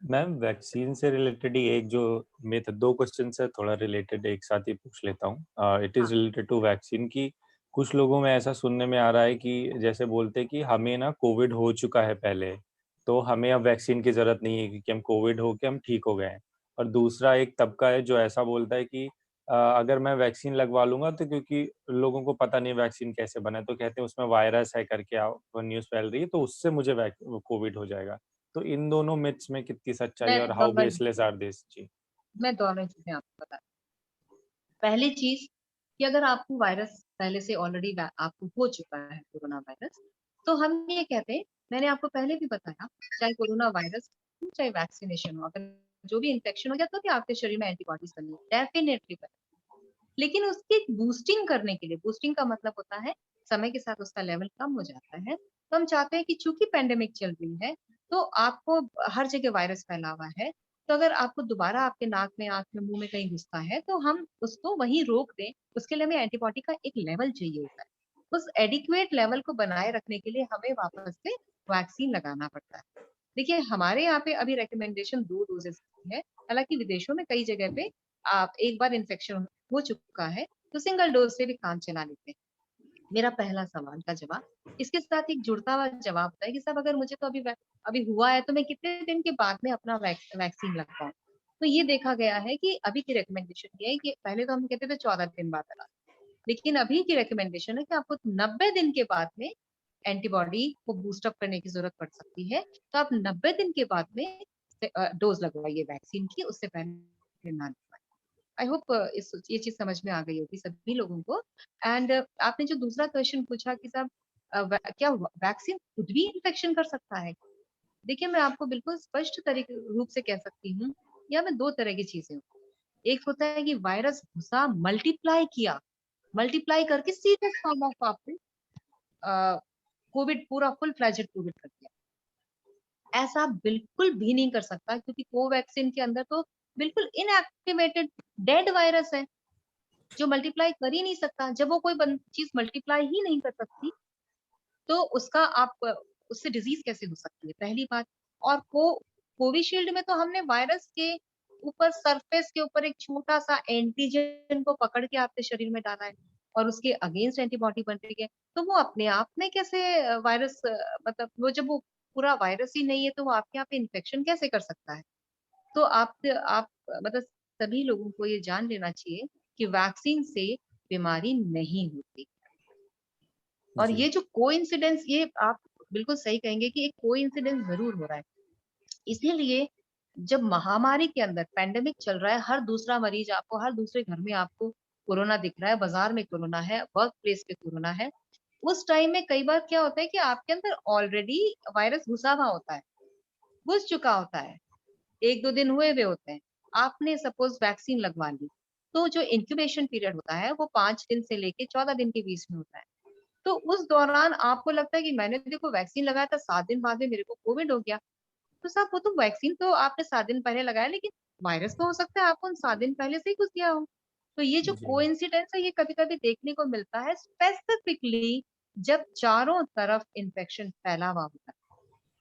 मैम वैक्सीन से रिलेटेड ही एक जो मिथ, दो क्वेश्चन है थोड़ा रिलेटेड, एक साथ ही पूछ लेता हूँ। इट इज हाँ, रिलेटेड टू वैक्सीन की कुछ लोगों में ऐसा सुनने में आ रहा है कि जैसे बोलते हैं कि हमें ना कोविड हो चुका है पहले, तो हमें अब वैक्सीन की जरूरत नहीं है क्योंकि हम कोविड हो के हम ठीक हो गए हैं। और दूसरा एक तबका है जो ऐसा बोलता है कि अगर मैं वैक्सीन लगवा लूंगा तो, क्योंकि लोगों को पता नहीं वैक्सीन कैसे बना है, तो कहते हैं उसमें वायरस है करके न्यूज़ फैल रही है, तो उससे मुझे कोविड हो जाएगा। तो इन दोनों मिथ्स में कितनी सच्चाई है और हाउ बेसलेस आर दिस? जी, मैं दोनों चीजें आपको बता, पहली चीज कि अगर आपको वायरस पहले से ऑलरेडी आपको हो चुका है कोरोना वायरस, तो हम ये कहते हैं मैंने आपको पहले भी बताया, चाहे कोरोना वायरस हो, चाहे वैक्सीनेशन हो, अगर जो भी इन्फेक्शन हो गया तो भी आपके शरीर में एंटीबॉडीज बनी, डेफिनेटली बनी। लेकिन उसकी बूस्टिंग करने के लिए, बूस्टिंग का मतलब होता है समय के साथ उसका लेवल कम हो जाता है। तो हम चाहते हैं कि चूंकि पेंडेमिक चल रही है, तो आपको हर जगह वायरस फैला हुआ है, तो अगर आपको दोबारा आपके नाक में, आंख में, मुंह में कहीं घुसता है, तो हम उसको वहीं रोक दें। उसके लिए हमें एंटीबॉडी का एक लेवल चाहिए होता है। उस एडिक्वेट लेवल को बनाए रखने के लिए हमें वापस से वैक्सीन लगाना पड़ता है। देखिए, हमारे यहाँ पे अभी रिकमेंडेशन 2 डोजेस की है। हालांकि विदेशों में कई जगह पे आप एक बार इन्फेक्शन हो चुका है तो सिंगल डोज से भी काम चला लेते हैं। मेरा पहला सवाल का जवाब इसके साथ एक जुड़ता हुआ जवाब होता है कि साहब अगर मुझे तो अभी हुआ है तो मैं कितने दिन के बाद में अपना वैक्सीन लगवाऊं। तो ये देखा गया है कि अभी की रिकमेंडेशन ये है कि पहले तो हम कहते थे 14 दिन बाद लगा, लेकिन अभी की रिकमेंडेशन है कि आपको 90 दिन के बाद में एंटीबॉडी को बूस्ट अप करने की जरूरत पड़ सकती है। तो आप 90 दिन के बाद में डोज लगवाइए वैक्सीन की, उससे पहले ना लगवाइए। आई होप इस ये चीज समझ में आ गई होगी सभी लोगों को। एंड आपने जो दूसरा क्वेश्चन पूछा कि साहब क्या वैक्सीन खुद भी इन्फेक्शन कर सकता है? देखिए, मैं आपको बिल्कुल स्पष्ट तरीके रूप से कह सकती हूँ, यहाँ में 2 तरह की चीजें होती हैं। एक होता है कि वायरस घुसा, मल्टीप्लाई करके सीधे फॉर्म ऑफ आपने कोविड पूरा फुल फ्लैजेड कोविड कर दिया। ऐसा बिल्कुल भी नहीं कर सकता, क्योंकि कोवैक्सीन के अंदर तो बिल्कुल इनएक्टिवेटेड डेड वायरस है जो मल्टीप्लाई कर ही नहीं सकता। जब वो कोई चीज मल्टीप्लाई ही नहीं कर सकती, तो उसका आप उससे डिजीज कैसे हो सकती है, पहली बात। और कोविशील्ड में तो हमने वायरस के ऊपर, सरफेस के ऊपर एक छोटा सा एंटीजन को पकड़ के आपके शरीर में डाला है और उसके अगेंस्ट एंटीबॉडी बन रही है। तो वो अपने आप में कैसे वायरस, मतलब वो जब वो पूरा वायरस ही नहीं है तो वो आपके यहाँ पे इन्फेक्शन कैसे कर सकता है? तो आप मतलब सभी लोगों को ये जान लेना चाहिए कि वैक्सीन से बीमारी नहीं होती। और जी ये जो कोइंसिडेंस, ये आप बिल्कुल सही कहेंगे कि एक कोइंसिडेंस जरूर हो रहा है। इसीलिए जब महामारी के अंदर पैंडेमिक चल रहा है, हर दूसरा मरीज आपको, हर दूसरे घर में आपको कोरोना दिख रहा है, बाजार में कोरोना है, वर्क प्लेस पे कोरोना है, उस टाइम में कई बार क्या होता है कि आपके अंदर ऑलरेडी वायरस घुसा हुआ होता है, घुस चुका होता है, 1-2 दिन हुए हुए होते हैं। आपने सपोज वैक्सीन लगवा ली, तो जो इंक्यूबेशन पीरियड होता है वो 5 दिन से लेके 14 दिन के बीच में होता है। तो उस दौरान आपको लगता है कि मैंने देखो वैक्सीन लगाया था, 7 दिन बाद में मेरे को कोविड हो गया। तो साहब वो तो वैक्सीन तो आपने 7 दिन पहले लगाया, लेकिन वायरस तो हो सकता है आपको उन 7 दिन पहले से ही घुस गया हो। तो ये जो जी कोइंसिडेंस है, ये कभी-कभी देखने को मिलता है स्पेसिफिकली जब चारों तरफ इन्फेक्शन फैला हुआ होता है।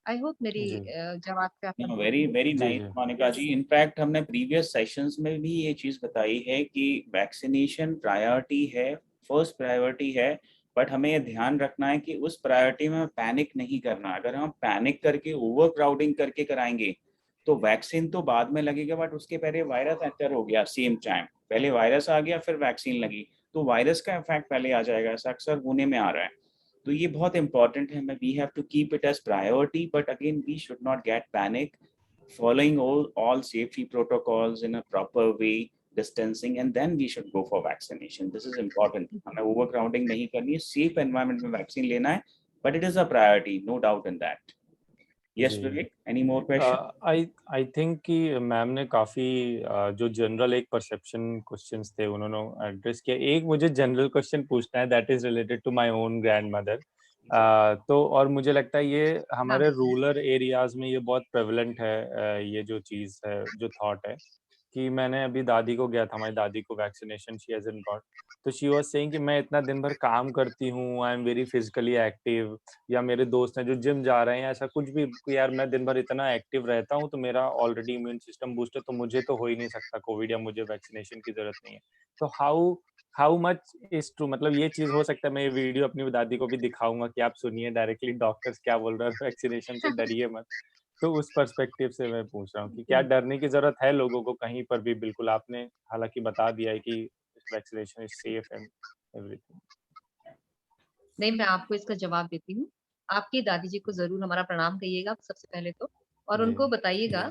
आई होप मेरी जी जवाब से आप No, संतुष्ट वेरी हैं? वेरी जी नाइस जी मोनिका जी। इनफैक्ट हमने प्रीवियस सेशंस में भी ये चीज बताई है कि वैक्सीनेशन प्रायोरिटी है, फर्स्ट प्रायोरिटी है। बट हमें ये ध्यान रखना है कि उस प्रायोरिटी में पैनिक नहीं करना। अगर हम पैनिक करके ओवर क्राउडिंग करके कराएंगे तो वैक्सीन तो बाद में लगेगा, बट उसके पहले वायरस एंटर हो गया सेम टाइम, पहले वायरस आ गया फिर वैक्सीन लगी, तो वायरस का इफेक्ट पहले आ जाएगा। ऐसा अक्सर होने में आ रहा है। तो ये बहुत इंपॉर्टेंट है। We have to keep it as priority, but again we should not get panic, following all safety protocols in a proper way, distancing, and then we should go for vaccination. This is important. हमें overcrowding नहीं करनी है, safe environment में vaccine लेना है, but it is a priority, no doubt in that. Yes, जी Vivek, any more question? I I think कि मैम ने काफी जो जनरल एक परसेप्शन क्वेश्चंस थे उन्होंने एड्रेस किया। एक मुझे जनरल क्वेश्चन पूछना है, that is related to my own grandmother. तो और मुझे लगता है ये हाँ, हमारे रूरल एरियाज में ये बहुत प्रेवलेंट है, ये जो चीज है, जो थॉट है कि मैंने अभी दादी को गया था, हमारी दादी को वैक्सीनेशन शी हैजंट गॉट। तो शी वाज सेइंग कि मैं इतना दिन भर काम करती हूँ, I am very physically active, या मेरे दोस्त हैं जो जिम जा रहे हैं, ऐसा कुछ भी कि यार मैं दिन भर इतना एक्टिव रहता हूँ तो मेरा ऑलरेडी इम्यून सिस्टम बूस्ट है, तो मुझे तो हो ही नहीं सकता कोविड, या मुझे वैक्सीनेशन की जरूरत नहीं है। तो how how much is true, मतलब ये चीज हो सकता है, मैं ये वीडियो अपनी दादी को भी दिखाऊंगा कि आप सुनिए डायरेक्टली डॉक्टर्स क्या बोल रहे हैं, वैक्सीनेशन से डरिए मत। तो उस पर्सपेक्टिव से मैं पूछ रहा हूँ कि क्या जी। डरने की जरूरत है लोगों को कहीं पर भी? बिल्कुल, आपने हालांकि बता दिया है कि vaccination is safe and everything. नहीं, मैं आपको इसका जवाब देती हूँ। आपकी दादी जी को जरूर हमारा प्रणाम कहिएगा सबसे पहले तो, और जी उनको बताइएगा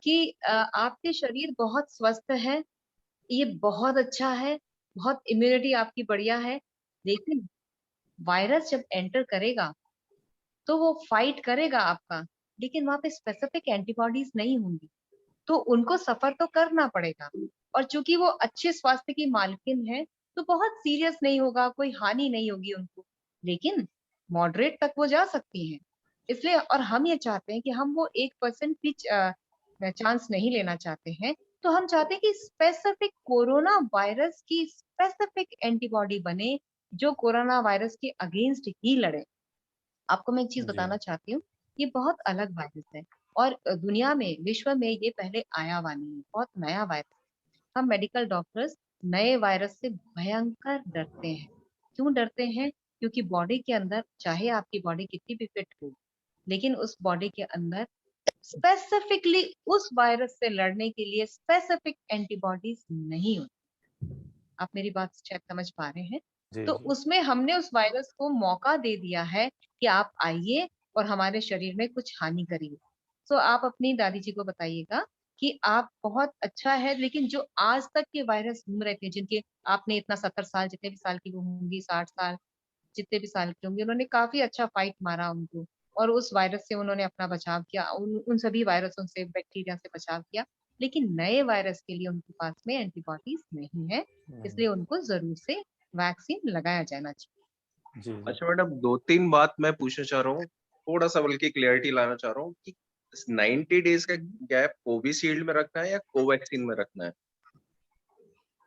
कि आपके शरीर बहुत स्वस्थ है, ये बहुत अच्छा है, बहुत इम्यूनिटी आपकी बढ़िया है। लेकिन वायरस जब एंटर करेगा तो वो फाइट करेगा आपका, लेकिन वहां पे स्पेसिफिक एंटीबॉडीज नहीं होंगी, तो उनको सफर तो करना पड़ेगा। और चूंकि वो अच्छे स्वास्थ्य की मालकिन है, तो बहुत सीरियस नहीं होगा, कोई हानि नहीं होगी उनको, लेकिन मॉडरेट तक वो जा सकती हैं। इसलिए और हम ये चाहते हैं कि हम वो 1% भी चांस नहीं लेना चाहते हैं। तो हम चाहते हैं कि स्पेसिफिक कोरोना वायरस की स्पेसिफिक एंटीबॉडी बने, जो कोरोना वायरस के अगेंस्ट ही लड़े। आपको मैं एक चीज जी बताना चाहती हूँ, ये बहुत अलग वायरस है, और दुनिया में, विश्व में ये पहले आया हुआ नहीं है, बहुत नया वायरस। हम मेडिकल डॉक्टर्स नए वायरस से भयंकर डरते हैं। क्यों डरते हैं? क्योंकि बॉडी के अंदर, चाहे आपकी बॉडी कितनी भी फिट हो, लेकिन उस बॉडी के अंदर स्पेसिफिकली उस वायरस से लड़ने के लिए स्पेसिफिक एंटीबॉडीज नहीं होती। आप मेरी बात शायद समझ पा रहे हैं। जी तो जी उसमें हमने उस वायरस को मौका दे दिया है कि आप आइए और हमारे शरीर में कुछ हानि करिए। तो आप अपनी दादी जी को बताइएगा कि आप बहुत अच्छा है, लेकिन जो आज तक के वायरस घूम रहे थे, जिनके आपने इतना 70 साल, जितने भी साल की वो होंगी, 60 साल, जितने भी साल के होंगे, उन्होंने काफी अच्छा फाइट मारा उनको, और उस वायरस से उन्होंने अपना बचाव किया, उन सभी वायरसों से, बैक्टीरिया से बचाव किया। लेकिन नए वायरस के लिए उनके पास में एंटीबॉडीज नहीं है, इसलिए उनको जरूर से वैक्सीन लगाया जाना चाहिए। जी जी अच्छा मैडम, 2-3 बात मैं पूछना चाह रहा हूँ, थोड़ा सा बल्कि क्लियरिटी लाना चाह रहा हूँ कि 90 डेज का गैप कोविशील्ड में रखना है या कोवैक्सीन में रखना है?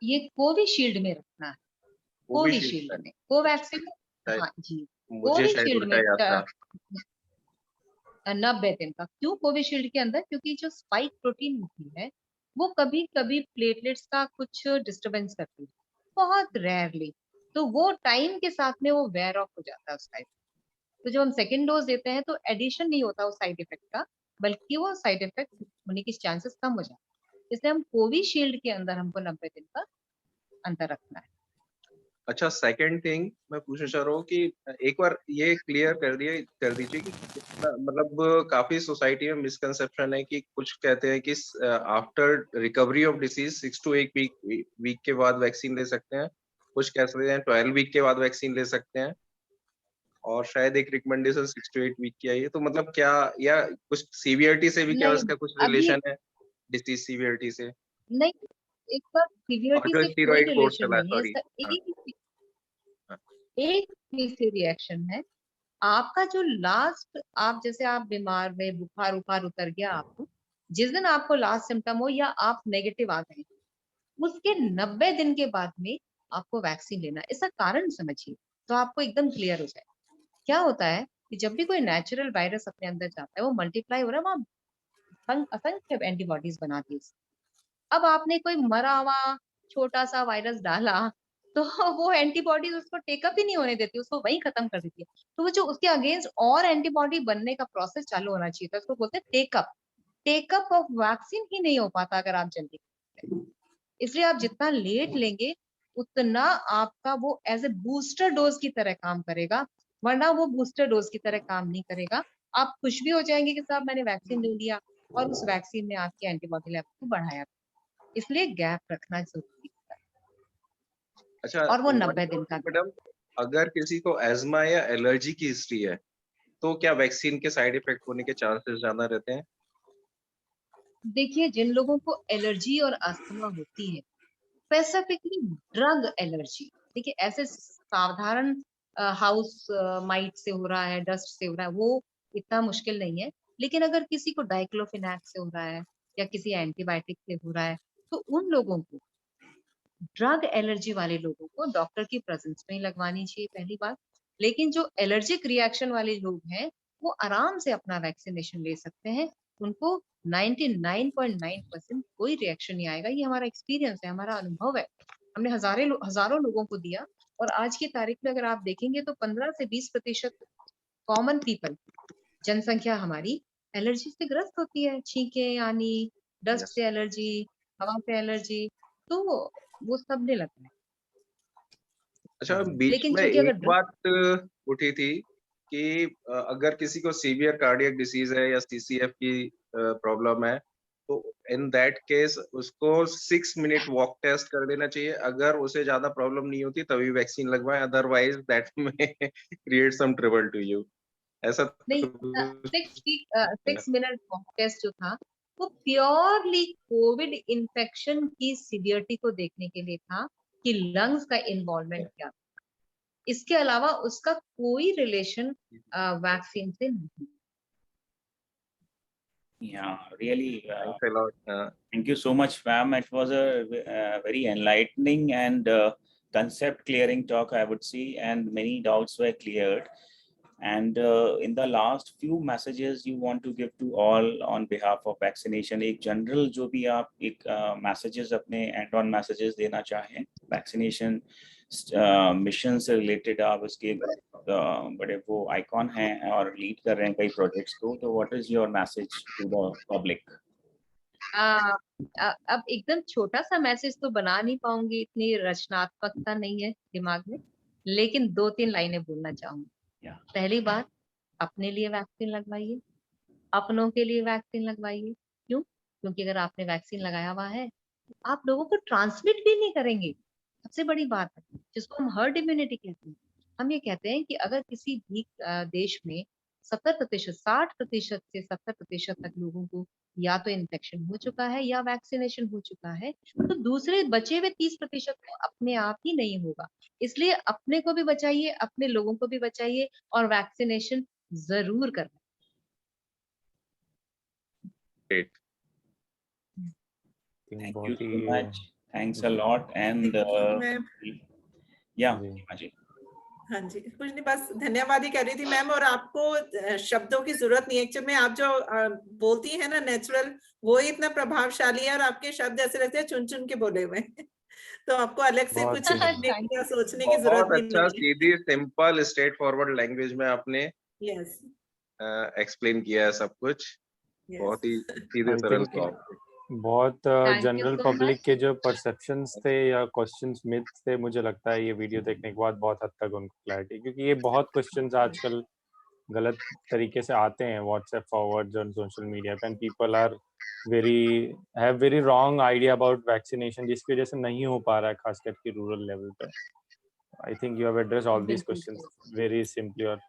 ये कोविशील्ड में रखना है, कोविशील्ड कोविशील्ड में। में, कोवैक्सीन। शायद हाँ जी, मुझे शायद कोविशील्ड उल्टा में याद था। 90 दिन का। क्यों कोविशील्ड के अंदर? क्योंकि जो स्पाइक प्रोटीन होती है, वो कभी कभी प्लेटलेट्स का कुछ डिस्टरबेंस करती है, बहुत रेयरली। तो वो टाइम के साथ में वो वेयर ऑफ हो जाता है उस टाइप। तो जब हम सेकेंड डोज देते हैं, तो एडिशन नहीं होता उस साइड इफेक्ट का, बल्कि वो साइड इफेक्ट होने की चांसेस कम हो जाते हैं। इसलिए हम कोविशील्ड के अंदर हमको 90 दिन का अंतर रखना है। अच्छा, सेकंड थिंग मैं पूछना चाह रहा हूँ कि एक बार ये क्लियर कर दीजिए कि मतलब काफी सोसाइटी में मिसकंसेप्शन है कि कुछ कहते हैं कि after recovery of disease 6 to 8 week के बाद वैक्सीन ले सकते हैं, कुछ कह सकते हैं 12 वीक के बाद वैक्सीन ले सकते हैं, और शायद एक रिकमेंडेशन 6 to 8 वीक की आई है। तो मतलब क्या, या कुछ सीवियरिटी से भी क्या नहीं, इसका कुछ अभी रिलेशन है, डिसीज सीवियरिटी से? नहीं, इसका और सीवियरिटी जो से कोई स्टीरॉइड कोर्स रिलेशन चला है, नहीं है। सॉरी। इसका हाँ हाँ। एक चीज से रिएक्शन है। आपका जो लास्ट, आप जैसे आप बीमार हुए, बुखार उखार उतर गया आपको, जिस दिन आपको लास्ट सिम्टम हो या आप नेगेटिव आ गए, उसके 90 दिन के बाद में आपको वैक्सीन लेना है। इसका कारण समझिए, तो आपको एकदम क्लियर हो जाए। क्या होता है कि जब भी कोई नेचुरल वायरस अपने अंदर जाता है, वो मल्टीप्लाई हो रहा है, वहाँ असंख्य एंटीबॉडीज बनाती है। अब आपने कोई मरा हुआ छोटा सा वायरस डाला, तो वो एंटीबॉडीज उसको टेकअप ही नहीं होने देती, उसको वहीं खत्म कर देती है। तो वो जो उसके अगेंस्ट और एंटीबॉडी बनने का प्रोसेस चालू होना चाहिए था, उसको बोलते हैं टेकअप। टेकअप ऑफ वैक्सीन ही नहीं हो पाता अगर आप जल्दी करते हैं। इसलिए आप जितना लेट लेंगे, उतना आपका वो एज ए बूस्टर डोज की तरह काम करेगा, वरना वो बूस्टर डोज की तरह काम नहीं करेगा। आप खुश भी हो जाएंगे कि साहब मैंने वैक्सीन ले लिया, और उस वैक्सीन ने आपकी एंटीबॉडी लेवल को बढ़ाया। इसलिए गैप रखना जरूरी है, अच्छा, और वो वन 90 मोर दिन का थिंग गैप। मैडम, अगर किसी को एज्मा या एलर्जी की हिस्ट्री है, तो क्या वैक्सीन के साइड इफेक्ट होने के चांसेस ज्यादा रहते हैं? देखिए, जिन लोगों को एलर्जी और अस्थमा होती है, स्पेसिफिकली ड्रग एलर्जी, देखिए ऐसे साधारण हाउस माइट से हो रहा है, डस्ट से हो रहा है, वो इतना मुश्किल नहीं है। लेकिन अगर किसी को डाइक्लोफिनैक से हो रहा है, या किसी एंटीबायोटिक से हो रहा है, तो उन लोगों को, ड्रग एलर्जी वाले लोगों को डॉक्टर की प्रेजेंस में ही लगवानी चाहिए, पहली बात। लेकिन जो एलर्जिक रिएक्शन वाले लोग हैं, वो आराम से अपना वैक्सीनेशन ले सकते हैं। उनको 99.9% कोई रिएक्शन नहीं आएगा। ये हमारा एक्सपीरियंस है, हमारा अनुभव है। हमने हजारों लोगों को दिया, और आज की तारीख में अगर आप देखेंगे, तो 15 से 20% कॉमन पीपल, जनसंख्या हमारी, एलर्जी से ग्रस्त होती है। छींके आनी, डस्ट यस। से एलर्जी, हवा से एलर्जी, तो वो सब ने लगता है। अच्छा, बीच लेकिन में चूंकि अगर एक बात उठी थी कि अगर किसी को सीवियर कार्डियक डिसीज है या सीसीएफ की प्रॉब्लम है, तो इन दैट केस उसको 6 मिनट वॉक टेस्ट कर देना चाहिए। अगर उसे ज्यादा प्रॉब्लम नहीं होती तभी वैक्सीन लगवाएं, अदरवाइज दैट में create some trouble to you. ऐसा नहीं, तो 6 मिनट मॉक टेस्ट जो था वो प्योरली कोविड इन्फेक्शन की सीवियरिटी को देखने के लिए था कि लंग्स का इन्वॉल्वमेंट क्या था। इसके अलावा उसका कोई रिलेशन वैक्सीन से नहीं। Yeah, really. Thanks a lot. Thank you so much, ma'am. It was a very enlightening and concept clearing talk, I would say, and many doubts were cleared. And in the last few messages you want to give to all on behalf of vaccination, एक general जो भी आप एक messages अपने end on messages देना चाहें vaccination मिशन से रिलेटेड, आप उसके बड़े वो आइकॉन हैं और लीड कर रहे हैं कई प्रोजेक्ट्स को, तो what is your message to the public? अब एकदम छोटा सा मैसेज तो बना नहीं पाऊंगी, इतनी रचनात्मकता नहीं है दिमाग में, लेकिन 2-3 लाइनें बोलना चाहूंगी। पहली बात, अपने लिए वैक्सीन लगवाइए, अपनों के लिए वैक्सीन लगवाइए। क्यों? क्योंकि अगर आपने वैक्सीन लगाया हुआ है आप लोगों को ट्रांसमिट भी नहीं करेंगे। सबसे बड़ी बात है जिसको हम हर्ड इम्यूनिटी कहते हैं। हम ये कहते हैं कि अगर किसी भी देश में 70%, 60% से 70% तक लोगों को या तो इन्फेक्शन हो चुका है या वैक्सीनेशन हो चुका है, तो दूसरे बचे हुए 30% को अपने आप ही नहीं होगा। इसलिए अपने को भी बचाइए, अपने लोगों को भी बचाइए और वैक्सीनेशन जरूर करना। Great. Thank you so much. Thanks a lot. And yeah, जी। हाँ जी, कुछ नहीं, बस धन्यवाद ही कर रही थी मैम। और आपको शब्दों की जरूरत नहीं है, एक्चुअली में आप जो बोलती है ना नेचुरल, वो ही इतना प्रभावशाली है और आपके शब्द ऐसे लगते हैं चुन चुन के बोले हुए तो आपको अलग से कुछ लिखने या सोचने की जरूरत बहुत नहीं अच्छा, है। सीधी सिंपल स्ट्रेट फॉरवर्ड लैंग्वेज में आपने यस एक्सप्लेन किया है सब कुछ, बहुत ही सीधे सरल भाव। बहुत Thank you general so public much. के जो परसेप्शंस थे या क्वेश्चंस मिथ्स थे, मुझे लगता है ये वीडियो देखने के बाद बहुत हद तक उनको क्लैरिटी, क्योंकि ये बहुत क्वेश्चंस आजकल गलत तरीके से आते हैं व्हाट्सएप फॉरवर्ड्स और सोशल मीडिया पे, and people are have very wrong idea about vaccination, जिसकी वजह से नहीं हो पा रहा है खास करके रूरल लेवल पे। I think you have addressed all these questions very simply. और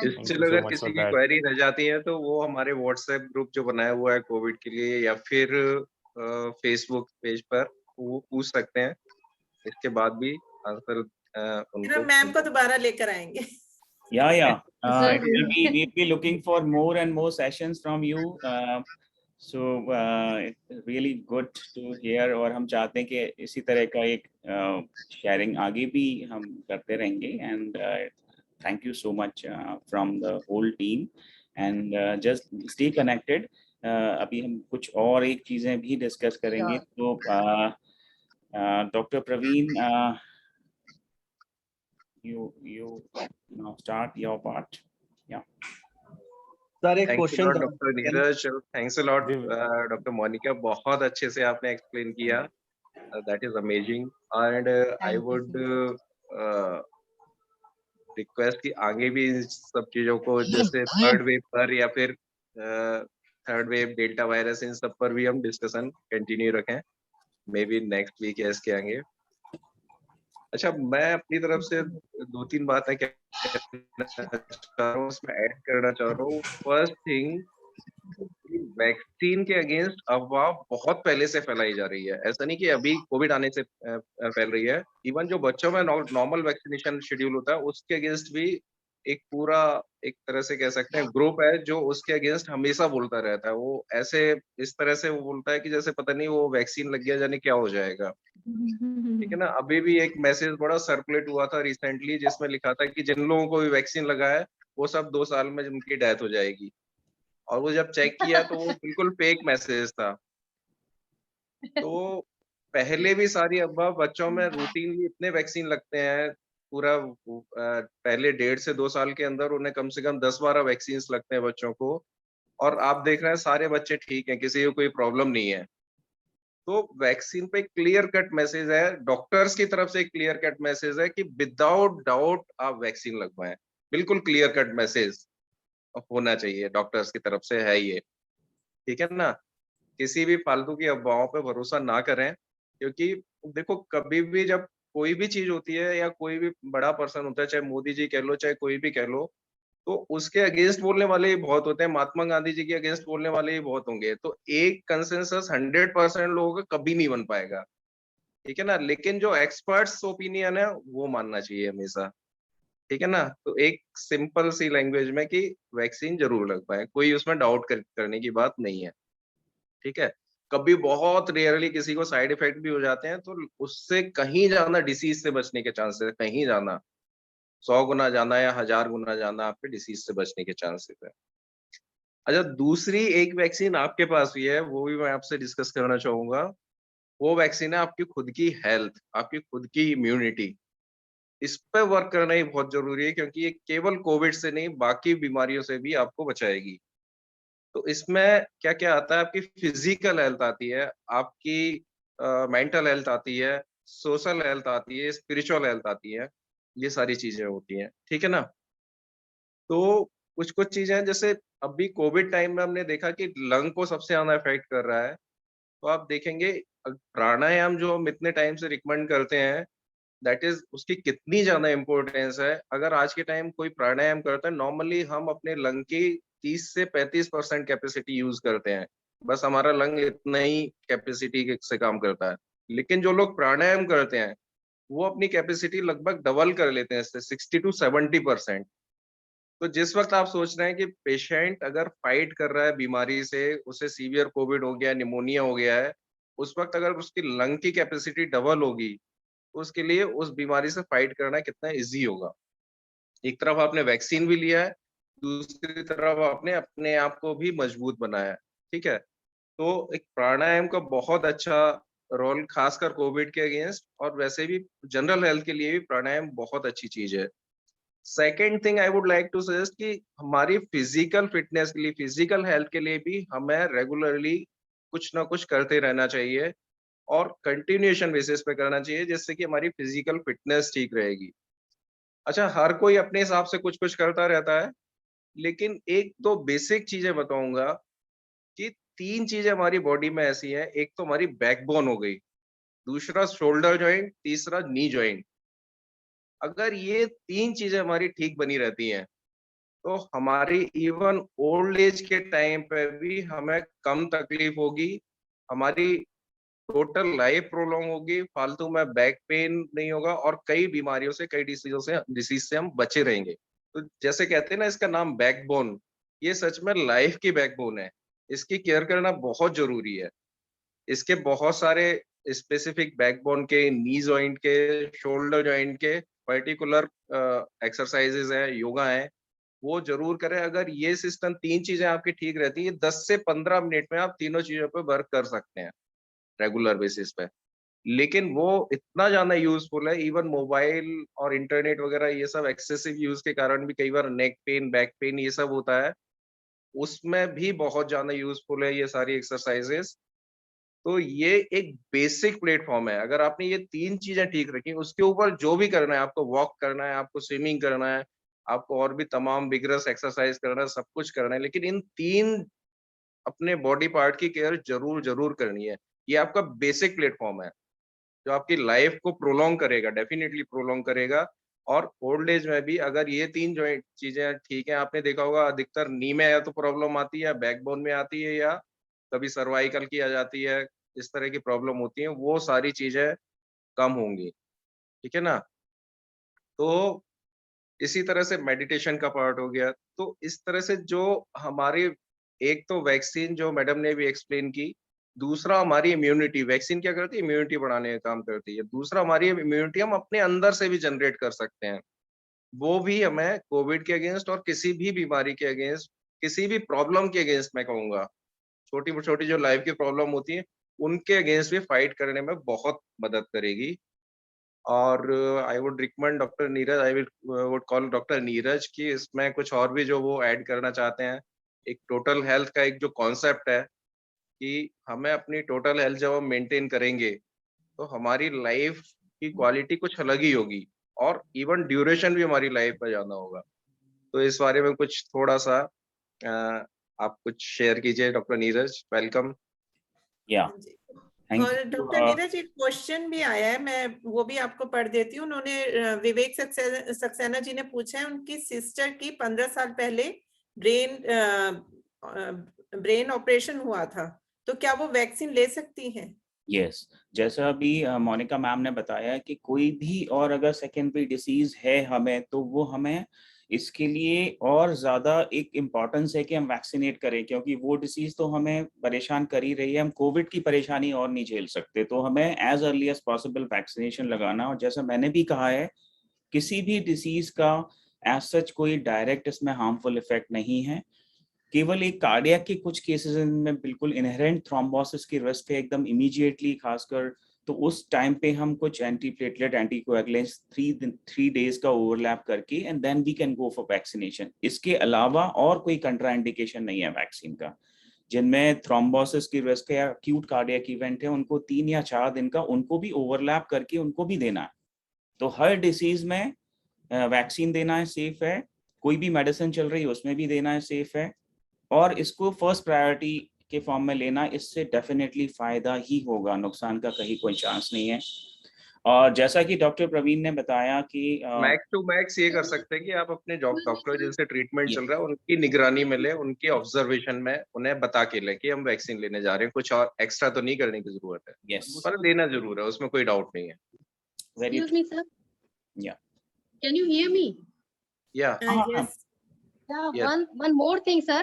इससे अगर किसी की क्वेरी रह जाती है तो वो हमारे व्हाट्सएप ग्रुप जो बनाया हुआ है कोविड के लिए, या फिर फेसबुक पेज पर वो पूछ सकते हैं। इसके बाद भी आंसर उनको मैम को दोबारा लेकर आएंगे। Yeah. We'll be looking for more and more sessions from you. So it's really good to hear, और हम चाहते हैं कि इसी तरह का एक शेयरिंग आगे भी हम करते रहेंगे। And thank you so much from the whole team, and just stay connected. अभी हम कुछ और एक चीजें भी डिस्कस करेंगे। तो doctor Praveen, you now start your part. Yeah. Sir एक क्वेश्चन था doctor Neeraj, thanks a lot doctor Monica, बहुत अच्छे से आपने एक्सप्लेन किया, that is amazing. And I would request कि आगे भी इन सब चीजों को, जैसे थर्ड वेव पर या फिर थर्ड वेव डेल्टा वायरस, इन सब पर भी हम डिस्कशन कंटिन्यू रखें, मे बी नेक्स्ट वीक या इसके आगे। अच्छा, मैं अपनी तरफ से 2-3 बातें कहना चाह रहा हूँ, उसमें ऐड करना चाह रहा हूँ। फर्स्ट थिंग, वैक्सीन के अगेंस्ट अफवाह बहुत पहले से फैलाई जा रही है। ऐसा नहीं कि अभी कोविड आने से फैल रही है। इवन जो बच्चों में नॉर्मल वैक्सीनेशन शेड्यूल होता है, उसके अगेंस्ट भी एक पूरा, एक तरह से कह सकते हैं, ग्रुप है जो उसके अगेंस्ट हमेशा बोलता रहता है। वो ऐसे इस तरह से वो बोलता है कि जैसे पता नहीं वो वैक्सीन लग गया जाने क्या हो जाएगा। ठीक है ना। अभी भी एक मैसेज बड़ा सर्कुलेट हुआ था रिसेंटली, जिसमें लिखा था कि जिन लोगों को भी वैक्सीन लगा है वो सब 2 साल में उनकी डेथ हो जाएगी। और वो जब चेक किया तो वो बिल्कुल फेक मैसेज था। तो पहले भी सारी अफवाह, बच्चों में रूटीनली इतने वैक्सीन लगते हैं, पूरा पहले 1.5 से 2 साल के अंदर उन्हें कम से कम 10-12 वैक्सीन लगते हैं बच्चों को। और आप देख रहे हैं सारे बच्चे ठीक हैं, किसी को कोई प्रॉब्लम नहीं है। तो वैक्सीन पे क्लियर कट मैसेज है, डॉक्टर्स की तरफ से क्लियर कट मैसेज है कि विदाउट डाउट आप वैक्सीन लगवाएं। बिल्कुल क्लियर कट मैसेज होना चाहिए, डॉक्टर्स की तरफ से है ये। ठीक है ना। किसी भी फालतू की अफवाहों पे भरोसा ना करें, क्योंकि देखो कभी भी जब कोई भी चीज होती है या कोई भी बड़ा पर्सन होता है, चाहे मोदी जी कह लो चाहे कोई भी कह लो, तो उसके अगेंस्ट बोलने वाले ही बहुत होते हैं, महात्मा गांधी जी के अगेंस्ट बोलने वाले ही बहुत होंगे। तो एक कंसेंसस 100% लोगों का कभी नहीं बन पाएगा, ठीक है ना। लेकिन जो एक्सपर्ट्स ओपिनियन है वो मानना चाहिए हमेशा, ठीक है ना। तो एक सिंपल सी लैंग्वेज में कि वैक्सीन जरूर लग पाए, कोई उसमें डाउट करने की बात नहीं है, ठीक है। कभी बहुत रेयरली किसी को साइड इफेक्ट भी हो जाते हैं, तो उससे कहीं ज्यादा डिसीज से बचने के चांसेस है, कहीं ज्यादा 100 गुना ज्यादा या 1000 गुना ज्यादा आपके डिसीज से बचने के चांसेस है। अच्छा, दूसरी एक वैक्सीन आपके पास भी है, वो भी मैं आपसे डिस्कस करना चाहूंगा। वो वैक्सीन है आपकी खुद की हेल्थ, आपकी खुद की इम्यूनिटी। इस पे वर्क करना ही बहुत जरूरी है, क्योंकि ये केवल कोविड से नहीं बाकी बीमारियों से भी आपको बचाएगी। तो इसमें क्या क्या आता है, आपकी फिजिकल हेल्थ आती है, आपकी मेंटल हेल्थ आती है, सोशल हेल्थ आती है, स्पिरिचुअल हेल्थ आती है, ये सारी चीजें होती हैं, ठीक है ना। तो कुछ कुछ चीजें हैं, जैसे अभी कोविड टाइम में हमने देखा कि लंग को सबसे ज्यादा इफेक्ट कर रहा है। तो आप देखेंगे प्राणायाम जो हम इतने टाइम से रिकमेंड करते हैं, दैट इज उसकी कितनी ज्यादा इम्पोर्टेंस है। अगर आज के टाइम कोई प्राणायाम करता है, नॉर्मली हम अपने लंग की 30 से 35% कैपेसिटी यूज करते हैं, बस हमारा लंग इतना ही कैपेसिटी से काम करता है। लेकिन जो लोग प्राणायाम करते हैं वो अपनी कैपेसिटी लगभग डबल कर लेते हैं, 60 to 70%। तो जिस वक्त आप सोच रहे हैं कि पेशेंट अगर फाइट कर रहा है बीमारी से, उसे सीवियर कोविड हो गया, निमोनिया हो गया है, उस वक्त अगर उसकी लंग की कैपेसिटी डबल होगी, तो उसके लिए उस बीमारी से फाइट करना कितना इजी होगा। एक तरफ आपने वैक्सीन भी लिया है, दूसरी तरफ आपने अपने आप को भी मजबूत बनाया है, ठीक है। तो एक प्राणायाम का बहुत अच्छा रोल, खासकर कोविड के अगेंस्ट, और वैसे भी जनरल हेल्थ के लिए भी प्राणायाम बहुत अच्छी चीज है। Second thing I would like to suggest कि हमारी फिजिकल फिटनेस के लिए, फिजिकल हेल्थ के लिए भी हमें रेगुलरली कुछ ना कुछ करते रहना चाहिए, और कंटिन्यूएशन बेसिस पे करना चाहिए, जिससे कि हमारी फिजिकल फिटनेस ठीक रहेगी। अच्छा, हर कोई अपने हिसाब से कुछ कुछ करता रहता है, लेकिन एक दो बेसिक चीजें बताऊंगा कि 3 चीजें हमारी बॉडी में ऐसी हैं। एक तो हमारी बैकबोन हो गई, दूसरा शोल्डर जॉइंट, तीसरा नी जॉइंट। अगर ये 3 चीजें हमारी ठीक बनी रहती हैं, तो हमारी इवन ओल्ड एज के टाइम पे भी हमें कम तकलीफ होगी, हमारी टोटल लाइफ प्रोलॉन्ग होगी, फालतू में बैक पेन नहीं होगा, और कई बीमारियों से, कई डिसीज से हम बचे रहेंगे। तो जैसे कहते हैं ना, इसका नाम बैकबोन, ये सच में लाइफ की बैकबोन है। इसकी केयर करना बहुत जरूरी है। इसके बहुत सारे स्पेसिफिक बैकबोन के, नी जॉइंट के, शोल्डर जॉइंट के पर्टिकुलर एक्सरसाइजेज हैं, योगा है, वो जरूर करें। अगर ये सिस्टम, 3 चीजें आपकी ठीक रहती है, 10 से 15 मिनट में आप तीनों चीजों पे वर्क कर सकते हैं रेगुलर बेसिस पे। लेकिन वो इतना ज्यादा यूजफुल है, इवन मोबाइल और इंटरनेट वगैरह ये सब एक्सेसिव यूज के कारण भी कई बार नेक पेन, बैक पेन ये सब होता है, उसमें भी बहुत ज्यादा यूजफुल है ये सारी एक्सरसाइजेस। तो ये एक बेसिक प्लेटफॉर्म है। अगर आपने ये 3 चीजें ठीक रखी, उसके ऊपर जो भी करना है, आपको वॉक करना है, आपको स्विमिंग करना है, आपको और भी तमाम विगरस एक्सरसाइज करना है, सब कुछ करना है, लेकिन इन 3 अपने बॉडी पार्ट की केयर जरूर जरूर करनी है। ये आपका बेसिक प्लेटफॉर्म है जो आपकी लाइफ को प्रोलॉन्ग करेगा, डेफिनेटली प्रोलॉन्ग करेगा। और ओल्ड एज में भी अगर ये 3 जॉइंट चीजें ठीक है, आपने देखा होगा अधिकतर नी में या तो प्रॉब्लम आती है, बैकबोन में आती है, या कभी सर्वाइकल की आ जाती है, इस तरह की प्रॉब्लम होती है, वो सारी चीजें कम होंगी, ठीक है ना। तो इसी तरह से मेडिटेशन का पार्ट हो गया। तो इस तरह से जो हमारी, एक तो वैक्सीन जो मैडम ने भी एक्सप्लेन की, दूसरा हमारी इम्यूनिटी, वैक्सीन क्या करती है, इम्यूनिटी बढ़ाने का काम करती है, दूसरा हमारी इम्यूनिटी हम अपने अंदर से भी जनरेट कर सकते हैं। वो भी हमें कोविड के अगेंस्ट और किसी भी बीमारी के अगेंस्ट, किसी भी प्रॉब्लम के अगेंस्ट, मैं कहूंगा छोटी छोटी जो लाइफ की प्रॉब्लम होती है उनके अगेंस्ट भी फाइट करने में बहुत मदद करेगी। और I would recommend doctor Neeraj, I would call doctor Neeraj कि इसमें कुछ और भी जो वो ऐड करना चाहते हैं। एक टोटल हेल्थ का एक जो कॉन्सेप्ट है कि हमें अपनी टोटल हेल्थ जब हम मेंटेन करेंगे, तो हमारी लाइफ की क्वालिटी कुछ अलग ही होगी, और इवन ड्यूरेशन भी हमारी लाइफ में ज्यादा होगा। तो इस बारे में कुछ थोड़ा सा आप कुछ शेयर कीजिए डॉक्टर नीरज, वेलकम। Yeah, और डॉक्टर नीरज एक क्वेश्चन भी आया है, मैं वो भी आपको पढ़ देती हूँ। उन्होंने विवेक सक्सेना जी ने पूछा है, उनकी सिस्टर की 15 साल पहले ब्रेन ऑपरेशन हुआ था, तो क्या वो वैक्सीन ले सकती हैं? यस, जैसा अभी मोनिका मैम ने बताया कि कोई भी और अगर सेकेंडरी डिसीज है हमें, तो वो हमें इसके लिए और ज्यादा एक इम्पोर्टेंस है कि हम वैक्सीनेट करें, क्योंकि वो डिसीज तो हमें परेशान कर ही रही है। हम कोविड की परेशानी और नहीं झेल सकते, तो हमें as early as possible vaccination लगाना। और जैसा मैंने भी कहा है, किसी भी डिसीज का एज सच कोई डायरेक्ट इसमें हार्मफुल इफेक्ट नहीं है। केवल एक कार्डियक के कुछ केसेस में बिल्कुल इनहेरेंट थ्रोम्बोसिस की रिस्क है एकदम इमीडिएटली, खासकर तो उस टाइम पे हम कुछ एंटी प्लेटलेट एंटीकोएगुलेंट्स 3 डेज का ओवरलैप करके and then we can go for vaccination. इसके अलावा और कोई कंट्राइंडिकेशन नहीं है वैक्सीन का। जिनमें थ्रोम्बोसिस की रिस्क है या एक्यूट कार्डियक इवेंट है, उनको 3 या 4 दिन का उनको भी ओवरलैप करके उनको भी देना है। तो हर डिसीज में वैक्सीन देना है, सेफ है। कोई भी मेडिसिन चल रही है उसमें भी देना है, सेफ है। और इसको फर्स्ट प्रायोरिटी के फॉर्म में लेना, इससे डेफिनेटली फायदा ही होगा, नुकसान का कहीं कोई चांस नहीं है। और जैसा कि डॉक्टर प्रवीण ने बताया कि मैक्स टू मैक्स ये कर सकते हैं कि आप अपने डॉक्टर जिनसे ट्रीटमेंट चल रहा है उनकी निगरानी में ले, उनकी ऑब्जर्वेशन में उन्हें बता के ले कि हम वैक्सीन लेने जा रहे हैं। कुछ और एक्स्ट्रा तो नहीं करने की जरूरत है, यस, पर लेना जरूर है, उसमें कोई डाउट नहीं है। Excuse me, sir. Yeah. Can you hear me? या Yes. Yeah, Yes. one more thing, sir.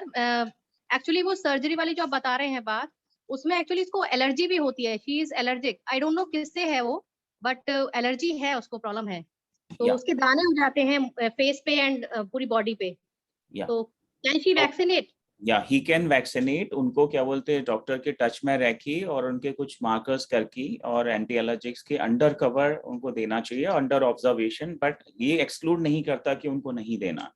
Actually वो सर्जरी वाली जो आप बता रहे हैं बात, उसमें एक्चुअली इसको एलर्जी भी होती है। She is allergic, I don't know किससे है वो, बट एलर्जी है, उसको प्रॉब्लम है। तो Yeah. उसके दाने हो जाते हैं फेस पे एंड पूरी बॉडी पे। Yeah. तो कैन शी वैक्सीनेट? या ही कैन वैक्सीनेट। उनको क्या बोलते हैं, डॉक्टर के टच में रखी और उनके कुछ मार्कर्स करके और एंटी एलर्जिक्स के अंडर कवर उनको देना चाहिए, अंडर ऑब्जर्वेशन। बट ये एक्सक्लूड नहीं करता कि उनको नहीं देना।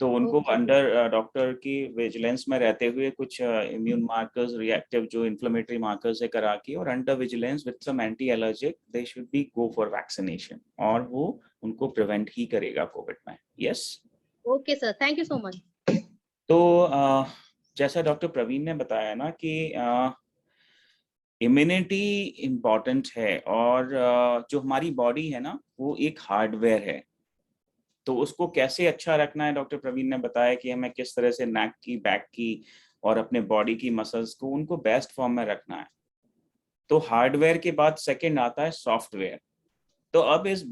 तो उनको अंडर डॉक्टर की विजिलेंस में रहते हुए कुछ इम्यून मार्कर्स, रिएक्टिव जो इन्फ्लेमेटरी मार्कर्स है करा के, और under vigilance with some anti allergic they should be go for vaccination, और वो उनको प्रिवेंट ही करेगा कोविड में। Yes, okay sir, thank you so much. तो जैसा डॉक्टर प्रवीण ने बताया ना कि इम्यूनिटी इम्पॉर्टेंट है, और जो हमारी बॉडी है ना वो एक हार्डवेयर है। तो उसको कैसे अच्छा रखना है, डॉक्टर प्रवीण ने बताया कि हमें किस तरह से नेक की, बैक की और अपने बॉडी की मसल्स को उनको बेस्ट फॉर्म में रखना है। तो हार्डवेयर के बाद सेकंड आता है सॉफ्टवेयर। तो अब इस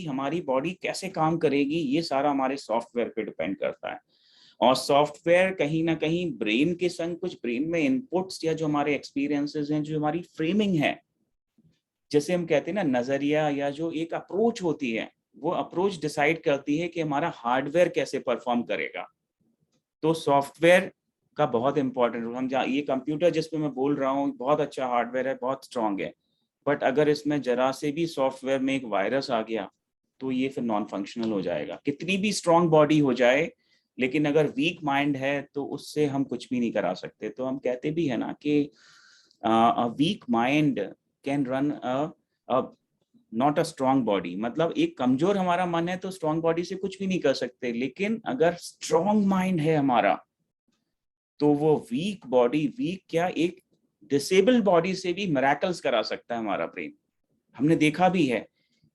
हमारी बॉडी कैसे काम करेगी, ये सारा हमारे सॉफ्टवेयर पे डिपेंड करता है। और सॉफ्टवेयर कहीं ना कहीं ब्रेन के संग कुछ ब्रेन में इनपुट्स या जो हमारे एक्सपीरियंसेस हैं, जो हमारी फ्रेमिंग है, जैसे हम कहते हैं ना नजरिया या जो एक अप्रोच होती है, वो अप्रोच डिसाइड करती है कि हमारा हार्डवेयर कैसे परफॉर्म करेगा। तो सॉफ्टवेयर का बहुत इंपॉर्टेंट रोल। हम ये कंप्यूटर जिस पे मैं बोल रहा हूँ बहुत अच्छा हार्डवेयर है, बहुत स्ट्रांग है, बट अगर इसमें जरा से भी सॉफ्टवेयर में एक वायरस आ गया तो ये फिर नॉन फंक्शनल हो जाएगा। कितनी भी स्ट्रांग बॉडी हो जाए, लेकिन अगर वीक माइंड है तो उससे हम कुछ भी नहीं करा सकते। तो हम कहते भी है ना कि weak mind can run not a strong body. मतलब एक कमजोर हमारा मन है तो स्ट्रॉन्ग बॉडी से कुछ भी नहीं कर सकते, लेकिन अगर स्ट्रॉन्ग माइंड है हमारा तो वो वीक बॉडी, वीक क्या, एक डिसेबल्ड बॉडी से भी मिरेकल्स करा सकता है हमारा ब्रेन। हमने देखा भी है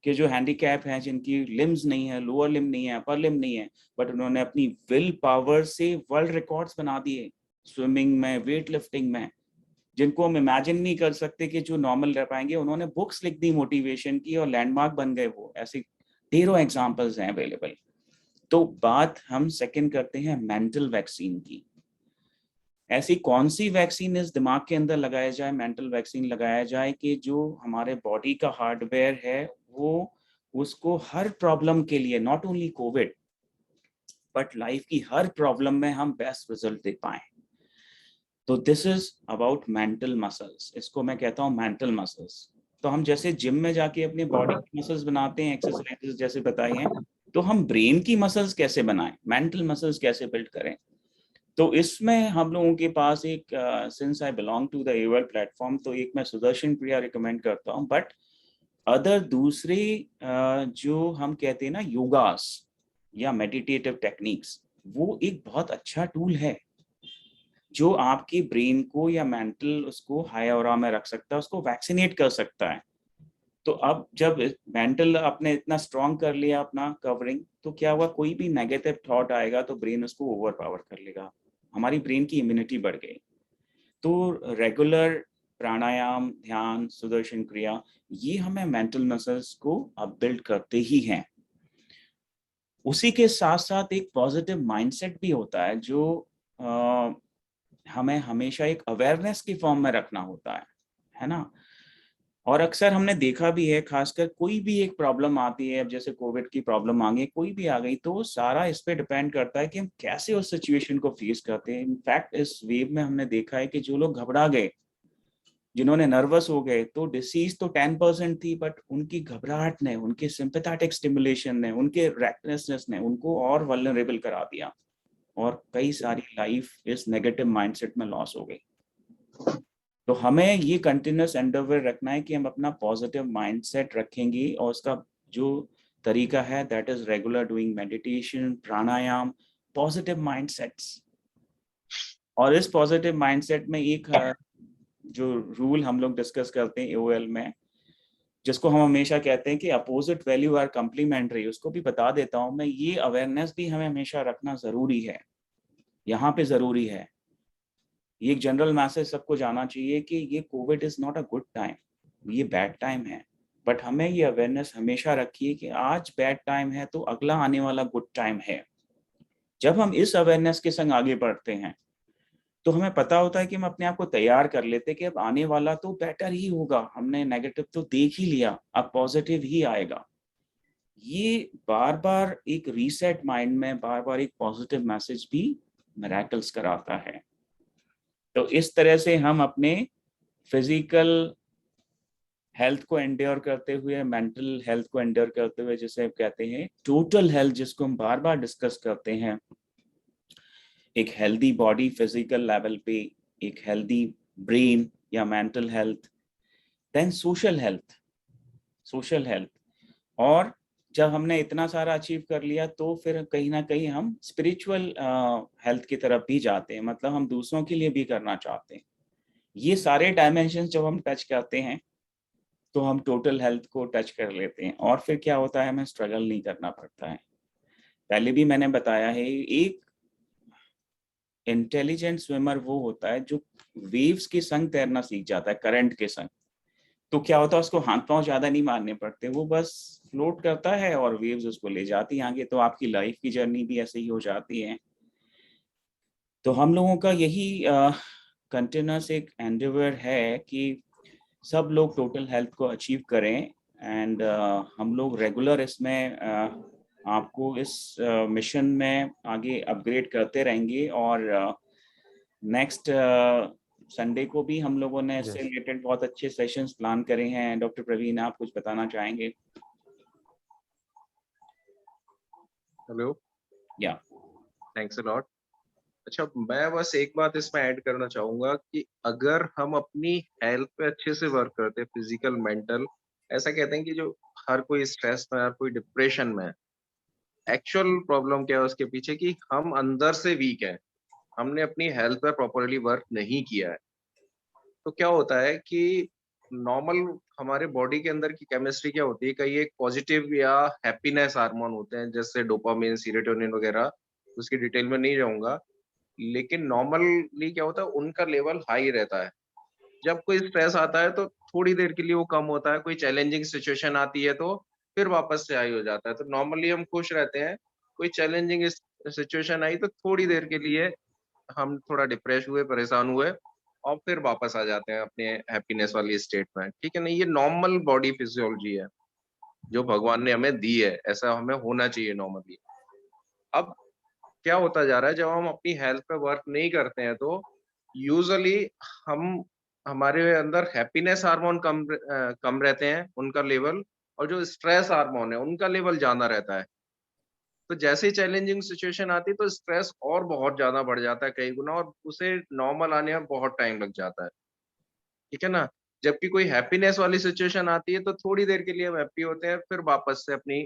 कि जो हैंडीकैप हैं, जिनकी लिम्स नहीं है, लोअर लिम नहीं है, अपर लिम नहीं है, बट उन्होंने अपनी विल पावर से वर्ल्ड रिकॉर्ड्स बना दिए, स्विमिंग में, वेट लिफ्टिंग में, जिनको हम इमेजिन नहीं कर सकते कि जो नॉर्मल रह पाएंगे। उन्होंने बुक्स लिख दी मोटिवेशन की और लैंडमार्क बन गए वो। ऐसे ढेरों एग्जांपल्स हैं अवेलेबल। तो बात हम सेकंड करते हैं मेंटल वैक्सीन की। ऐसी कौन सी वैक्सीन इस दिमाग के अंदर लगाया जाए, मेंटल वैक्सीन लगाया जाए कि जो हमारे बॉडी का हार्डवेयर है वो उसको हर प्रॉब्लम के लिए, not only Covid but life की हर प्रॉब्लम में हम बेस्ट रिजल्ट दे पाए। तो this is about mental muscles. इसको मैं कहता हूँ मेंटल मसल्स। तो हम जैसे जिम में जाके अपने बॉडी की मसल्स बनाते हैं, एक्सरसाइजेस जैसे बताई हैं, तो हम ब्रेन की मसल्स कैसे बनाएं, मेंटल मसल्स कैसे बिल्ड करें। तो इसमें हम लोगों के पास एक since I belong to the aworld platform, तो एक मैं सुदर्शन क्रिया रिकमेंड करता हूँ। बट अदर दूसरे जो हम कहते हैं ना योगास या मेडिटेटिव टेक्निक्स, वो एक बहुत अच्छा टूल है। जो आपकी ब्रेन को या मेंटल उसको हाई ऑरा में रख सकता है, उसको वैक्सीनेट कर सकता है। तो अब जब मेंटल आपने इतना स्ट्रॉन्ग कर लिया अपना कवरिंग, तो क्या हुआ, कोई भी नेगेटिव थॉट आएगा तो ब्रेन उसको ओवर पावर कर लेगा, हमारी ब्रेन की इम्यूनिटी बढ़ गई। तो रेगुलर प्राणायाम, ध्यान, सुदर्शन क्रिया, ये हमें मेंटल मसल्स को अब बिल्ड करते ही हैं। उसी के साथ साथ एक पॉजिटिव माइंडसेट भी होता है जो हमें हमेशा एक अवेयरनेस की फॉर्म में रखना होता है ना। और अक्सर हमने देखा भी है, खासकर कोई भी एक प्रॉब्लम आती है, अब जैसे कोविड की प्रॉब्लम आ गई, कोई भी आ गई, तो सारा इस पे डिपेंड करता है कि हम कैसे उस सिचुएशन को फेस करते हैं। इनफैक्ट इस वेव में हमने देखा है कि जो लोग घबरा गए, जिन्होंने नर्वस हो गए, तो डिसीज तो 10% थी, बट उनकी घबराहट ने, उनके सिंपैथेटिक स्टिमुलेशन ने, उनके रेक्टनेसनेस ने उनको और वल्नरेबल करा दिया, और कई सारी लाइफ इस नेगेटिव माइंडसेट में लॉस हो गई। तो हमें ये कंटिन्यूस एंडेवर रखना है कि हम अपना पॉजिटिव माइंडसेट रखेंगे, और उसका जो तरीका है that is regular doing meditation, pranayama, positive mindsets. और इस पॉजिटिव माइंडसेट में एक जो रूल हम लोग डिस्कस करते हैं AOL में, जिसको हम हमेशा कहते हैं कि अपोजिट वैल्यू आर कंप्लीमेंट्री, उसको भी बता देता हूं मैं। ये अवेयरनेस भी हमें हमेशा रखना जरूरी है, यहाँ पे जरूरी है। ये एक जनरल मैसेज सबको जाना चाहिए कि ये Covid is not a good time, ये बैड टाइम है, बट हमें ये अवेयरनेस हमेशा रखिए कि आज बैड टाइम है तो अगला आने वाला गुड टाइम है। जब हम इस अवेयरनेस के संग आगे बढ़ते हैं तो हमें पता होता है कि हम अपने आप को तैयार कर लेते हैं कि अब आने वाला तो बेटर ही होगा, हमने नेगेटिव तो देख ही लिया, अब पॉजिटिव ही आएगा। ये बार बार एक रीसेट माइंड में बार बार एक पॉजिटिव मैसेज भी मिरेकल्स कराता है। तो इस तरह से हम अपने फिजिकल हेल्थ को एंड्योर करते हुए, मेंटल हेल्थ को एंड्योर करते हुए, जिसे कहते हैं टोटल हेल्थ, जिसको हम बार बार डिस्कस करते हैं, एक हेल्दी बॉडी फिजिकल लेवल पे, एक हेल्दी ब्रेन या mental health, then social health, social health. और जब हमने इतना सारा अचीव कर लिया तो फिर कहीं ना कहीं हम स्पिरिचुअल हेल्थ की तरफ भी जाते हैं, मतलब हम दूसरों के लिए भी करना चाहते हैं। ये सारे डायमेंशन जब हम टच करते हैं तो हम टोटल हेल्थ को टच कर लेते हैं, और फिर क्या होता है, हमें स्ट्रगल नहीं करना पड़ता है। पहले भी मैंने बताया है, एक इंटेलिजेंट स्विमर वो होता है जो वेव्स के संग तैरना सीख जाता है, करंट के संग। तो क्या होता है, उसको हाथ पांव ज्यादा नहीं मारने पड़ते, वो बस फ्लोट करता है और वेव्स उसको ले जाती है आगे। तो आपकी लाइफ की जर्नी भी ऐसे ही हो जाती है। तो हम लोगों का यही कंटिन्यूस एक एंडेवर है कि सब लोग टोटल हेल्थ को अचीव करें, एंड हम लोग रेगुलर इसमें आपको इस मिशन में आगे अपग्रेड करते रहेंगे। और नेक्स्ट संडे को भी हम लोगों ने इससे रिलेटेड बहुत अच्छे सेशंस प्लान करे हैं। डॉक्टर प्रवीण, आप कुछ बताना चाहेंगे? हेलो, या थैंक्स अ लॉट। अच्छा, मैं बस एक बात इसमें ऐड करना चाहूंगा कि अगर हम अपनी हेल्थ पे अच्छे से वर्क करते हैं, फिजिकल, मेंटल, ऐसा कहते हैं कि जो हर कोई स्ट्रेस में, हर कोई डिप्रेशन में, एक्चुअल प्रॉब्लम क्या है उसके पीछे, कि हम अंदर से वीक है, हमने अपनी हेल्थ पर प्रॉपरली वर्क नहीं किया है। तो क्या होता है कि नॉर्मल हमारे बॉडी के अंदर की केमिस्ट्री क्या होती है, कई एक पॉजिटिव या हैप्पीनेस हार्मोन होते हैं, जैसे डोपामिन, सीरोटोनिन वगैरह, उसकी डिटेल में नहीं जाऊंगा। लेकिन नॉर्मली क्या होता है, उनका लेवल हाई रहता है। जब कोई स्ट्रेस आता है तो थोड़ी देर के लिए वो कम होता है, कोई चैलेंजिंग सिचुएशन आती है तो फिर वापस से हाई हो जाता है। तो नॉर्मली हम खुश रहते हैं, कोई चैलेंजिंग सिचुएशन आई तो थोड़ी देर के लिए हम थोड़ा डिप्रेस हुए, परेशान हुए, और फिर वापस आ जाते हैं अपने हैप्पीनेस वाली स्टेट में। ठीक है ना, ये नॉर्मल बॉडी फिजियोलॉजी है जो भगवान ने हमें दी है, ऐसा हमें होना चाहिए नॉर्मली। अब क्या होता जा रहा है, जब हम अपनी हेल्थ पे वर्क नहीं करते हैं तो यूजुअली हम हमारे अंदर हैप्पीनेस हार्मोन कम रहते हैं उनका लेवल, और जो स्ट्रेस हार्मोन है उनका लेवल ज्यादा रहता है। तो जैसे ही चैलेंजिंग सिचुएशन आती है तो स्ट्रेस और बहुत ज्यादा बढ़ जाता है, कई गुना, और उसे नॉर्मल आने में बहुत टाइम लग जाता है। ठीक है ना। जबकि कोई हैप्पीनेस वाली सिचुएशन आती है तो थोड़ी देर के लिए हम हैप्पी होते हैं, फिर वापस से अपनी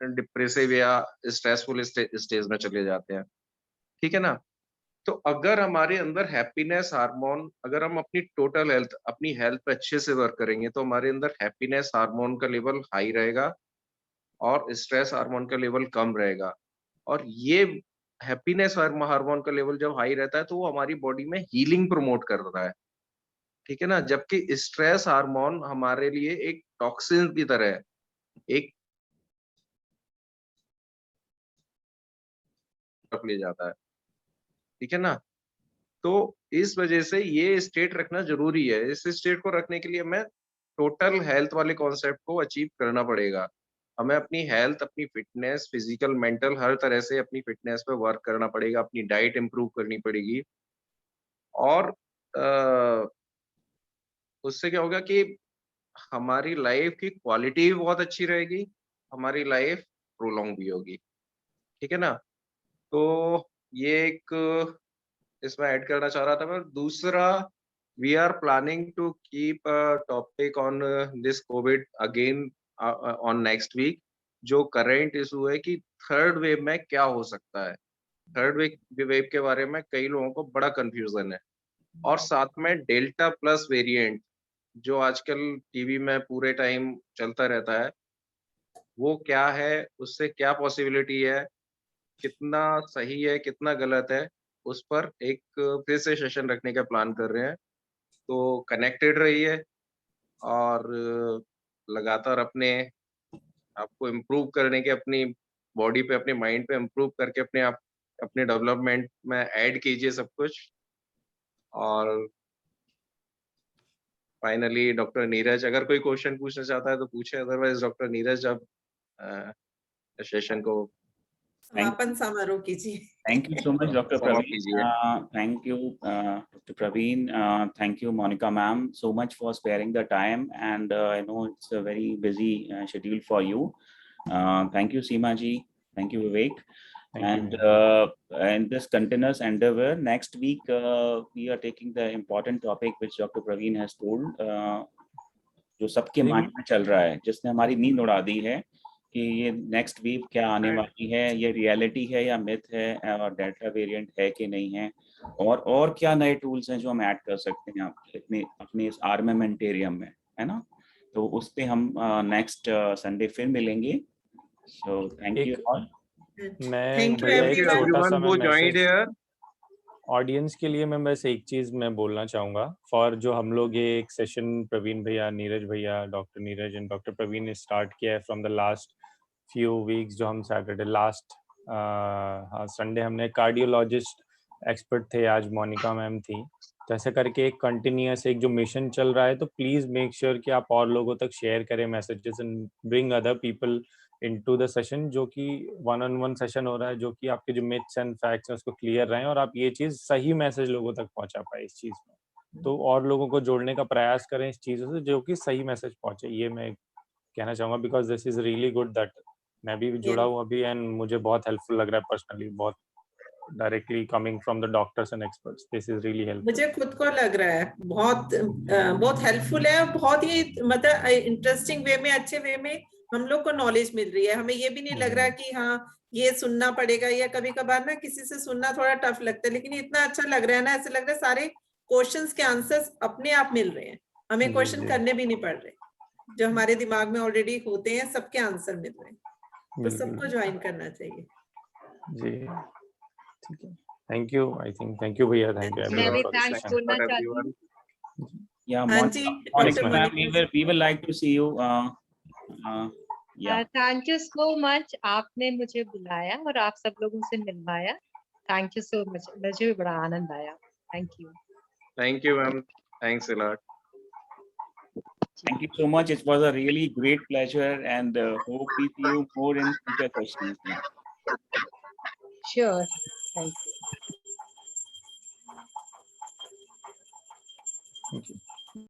डिप्रेसिव या स्ट्रेसफुल स्टेज में चले जाते हैं। ठीक है ना। तो अगर हमारे अंदर हैप्पीनेस हार्मोन, अगर हम अपनी टोटल हेल्थ, अपनी हेल्थ पे अच्छे से वर्क करेंगे तो हमारे अंदर हैप्पीनेस हार्मोन का लेवल हाई रहेगा और स्ट्रेस हार्मोन का लेवल कम रहेगा। और ये हैप्पीनेस हार्मोन का लेवल जब हाई रहता है तो वो हमारी बॉडी में हीलिंग प्रमोट कर रहा है, ठीक है ना। जबकि स्ट्रेस हार्मोन हमारे लिए एक टॉक्सिन की तरह है, एक ले जाता है, ठीक है ना। तो इस वजह से ये स्टेट रखना जरूरी है। इस स्टेट को रखने के लिए हमें टोटल हेल्थ वाले कॉन्सेप्ट को अचीव करना पड़ेगा। हमें अपनी हेल्थ, अपनी फिटनेस, फिजिकल, मेंटल, हर तरह से अपनी फिटनेस पे वर्क करना पड़ेगा, अपनी डाइट इंप्रूव करनी पड़ेगी। और उससे क्या होगा कि हमारी लाइफ की क्वालिटी भी बहुत अच्छी रहेगी, हमारी लाइफ प्रोलॉन्ग भी होगी, ठीक है ना। तो ये एक इसमें ऐड करना चाह रहा था मैं। दूसरा, we are planning to keep topic on this Covid again on next week. जो करेंट इशू है कि थर्ड वेव में क्या हो सकता है, थर्ड वेव के बारे में कई लोगों को बड़ा कंफ्यूजन है। और साथ में डेल्टा प्लस वेरिएंट जो आजकल टीवी में पूरे टाइम चलता रहता है, वो क्या है, उससे क्या पॉसिबिलिटी है, कितना सही है, कितना गलत है, उस पर एक फिर से सेशन रखने का प्लान कर रहे हैं। तो कनेक्टेड रहिए और लगातार अपने आपको इम्प्रूव करने के, अपनी बॉडी पे, अपने माइंड पे इम्प्रूव करके अपने आप, अपने डेवलपमेंट में ऐड कीजिए सब कुछ। और फाइनली डॉक्टर नीरज अगर कोई क्वेश्चन पूछना चाहता है तो पूछे, अदरवाइज डॉक्टर नीरज अब सेशन को समापन समारोह कीजिए। Thank you so much, Dr. समाप्त Praveen. कीजिए। Thank you, Dr. Praveen. Thank you, Monica ma'am, so much for sparing the time. And I know it's a very busy schedule for you. Thank you, Seema ji. Thank you, Vivek. Thank you. And this continuous endeavor, next week we are taking the important topic which Dr. Praveen has told, जो सबके माइंड में चल रहा है, जिसने हमारी नींद उड़ा दी है कि ये नेक्स्ट वेव क्या आने वाली है, ये रियलिटी है या मिथ है, और डेल्टा वेरिएंट है कि नहीं है, और क्या नए टूल्स हैं जो हम ऐड कर सकते हैं अपने इस आर्मामेंटेरियम में, है ना। तो उस पे हम नेक्स्ट संडे फिर मिलेंगे। So thank you all. मैं Thank you भैया एक everyone. छोटा सा who joined here. ऑडियंस के लिए मैं बस एक चीज मैं बोलना चाहूंगा फॉर जो हम लोग ये एक सेशन प्रवीण भैया, नीरज भैया, doctor Neeraj and doctor Praveen ने स्टार्ट किया है from the last few weeks. जो हम सैटरडे लास्ट संडे हमने कार्डियोलॉजिस्ट एक्सपर्ट थे, आज मोनिका मैम थी, तो ऐसे करके एक कंटिन्यूअस एक जो मिशन चल रहा है। तो प्लीज मेक श्योर कि आप और लोगों तक शेयर करें messages and bring other people into the session, जो कि वन ऑन वन सेशन हो रहा है, जो कि आपके जो मिथ्स एंड फैक्ट्स हैं उसको क्लियर रहें और आप ये चीज सही मैसेज लोगों तक पहुंचा पाए इस चीज में। तो और लोगों को जोड़ने का प्रयास करें इस चीजों से जो कि सही मैसेज पहुंचे, ये मैं कहना चाहूंगा। Because this is really good that मैं भी जुड़ा हूँ अभी एंड मुझे बहुत हेल्पफुल लग रहा है पर्सनली, बहुत directly coming from the doctors and experts. This is really helpful. मुझे खुद को लग रहा है बहुत हेल्पफुल है, बहुत ही मतलब इंटरेस्टिंग वे में, अच्छे वे में हम लोग को नॉलेज मिल रही है। हमें ये भी नहीं लग रहा कि हाँ ये सुनना पड़ेगा, या कभी कभार ना किसी से सुनना थोड़ा टफ लगता है, लेकिन इतना अच्छा लग रहा है ना, ऐसे लग रहा है सारे क्वेश्चंस के आंसर्स अपने आप मिल रहे हैं, हमें क्वेश्चन करने भी नहीं पड़ रहे, जो हमारे दिमाग में ऑलरेडी होते हैं सबके आंसर मिल रहे हैं। तो सबको ज्वाइन करना चाहिए जी, ठीक है। Thank you, I think thank you भैया, थैंक यू मैं एवरीवन भी फॉर थैंक्स दिस बोलना for चाहती हूँ। everyone. Yeah, हाँ जी, Monica doctor ma'am, we will like to see you. Yeah. Thank you so much, आपने मुझे बुलाया और आप सब लोगों से मिलवाया। थैंक यू सो मच, मुझे भी बड़ा आनंद आया। Thank you. Thank you, ma'am. Thanks a lot. Thank you so much. It was a really great pleasure, and hope we see you more in future sessions. Sure, thank you. Thank you.